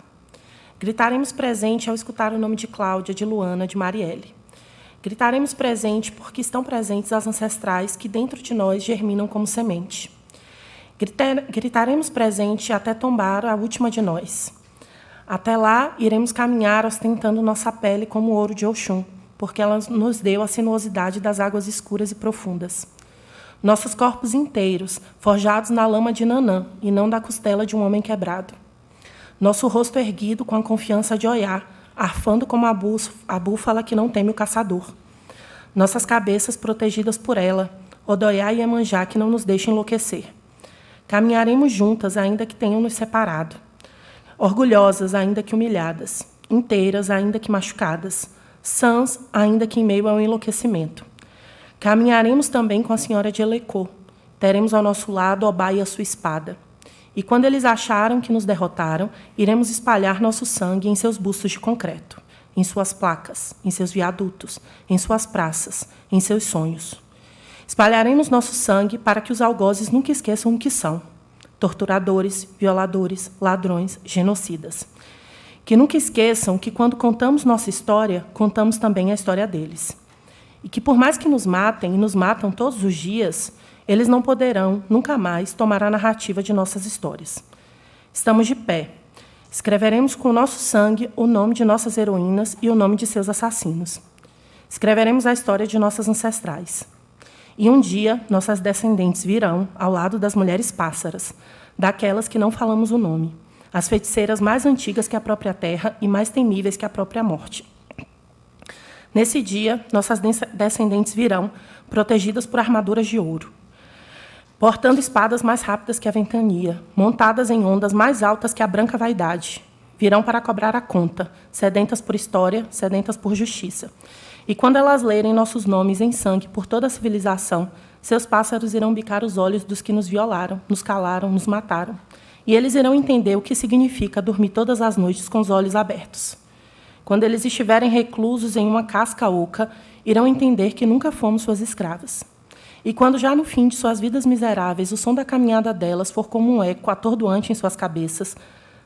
Gritaremos presente ao escutar o nome de Cláudia, de Luana, de Marielle. Gritaremos presente porque estão presentes as ancestrais que dentro de nós germinam como semente. Gritaremos presente até tombar a última de nós. Até lá, iremos caminhar ostentando nossa pele como ouro de Oxum, porque ela nos deu a sinuosidade das águas escuras e profundas. Nossos corpos inteiros, forjados na lama de Nanã, e não da costela de um homem quebrado. Nosso rosto erguido com a confiança de Oiá, arfando como a búfala que não teme o caçador. Nossas cabeças protegidas por ela, Odoiá e Iemanjá que não nos deixam enlouquecer. Caminharemos juntas, ainda que tenham nos separado. Orgulhosas, ainda que humilhadas. inteiras, ainda que machucadas, sãs, ainda que em meio ao enlouquecimento. Caminharemos também com a senhora de Elecô. Teremos ao nosso lado Obá e a sua espada. E quando eles acharam que nos derrotaram, iremos espalhar nosso sangue em seus bustos de concreto, em suas placas, em seus viadutos, em suas praças, em seus sonhos. Espalharemos nosso sangue para que os algozes nunca esqueçam o que são: torturadores, violadores, ladrões, genocidas. Que nunca esqueçam que, quando contamos nossa história, contamos também a história deles. E que, por mais que nos matem, e nos matam todos os dias, eles não poderão, nunca mais, tomar a narrativa de nossas histórias. Estamos de pé. Escreveremos com o nosso sangue o nome de nossas heroínas e o nome de seus assassinos. Escreveremos a história de nossas ancestrais. E um dia, nossas descendentes virão ao lado das mulheres pássaras, daquelas que não falamos o nome, as feiticeiras mais antigas que a própria terra e mais temíveis que a própria morte. Nesse dia, nossas descendentes virão, protegidas por armaduras de ouro, portando espadas mais rápidas que a ventania, montadas em ondas mais altas que a branca vaidade. Virão para cobrar a conta, sedentas por história, sedentas por justiça. E quando elas lerem nossos nomes em sangue por toda a civilização, seus pássaros irão bicar os olhos dos que nos violaram, nos calaram, nos mataram. E eles irão entender o que significa dormir todas as noites com os olhos abertos. Quando eles estiverem reclusos em uma casca oca, irão entender que nunca fomos suas escravas. E quando já no fim de suas vidas miseráveis o som da caminhada delas for como um eco atordoante em suas cabeças,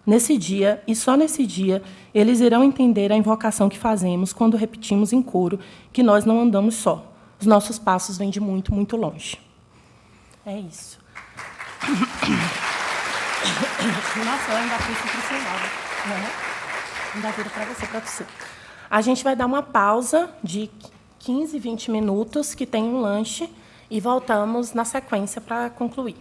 nesse dia, e só nesse dia, eles irão entender a invocação que fazemos quando repetimos em coro que nós não andamos só. Os nossos passos vêm de muito, muito longe. É isso. Nossa, eu ainda fui impressionada, né? Ainda viro para você, para você. A gente vai dar uma pausa de 15, 20 minutos, que tem um lanche, e voltamos na sequência para concluir.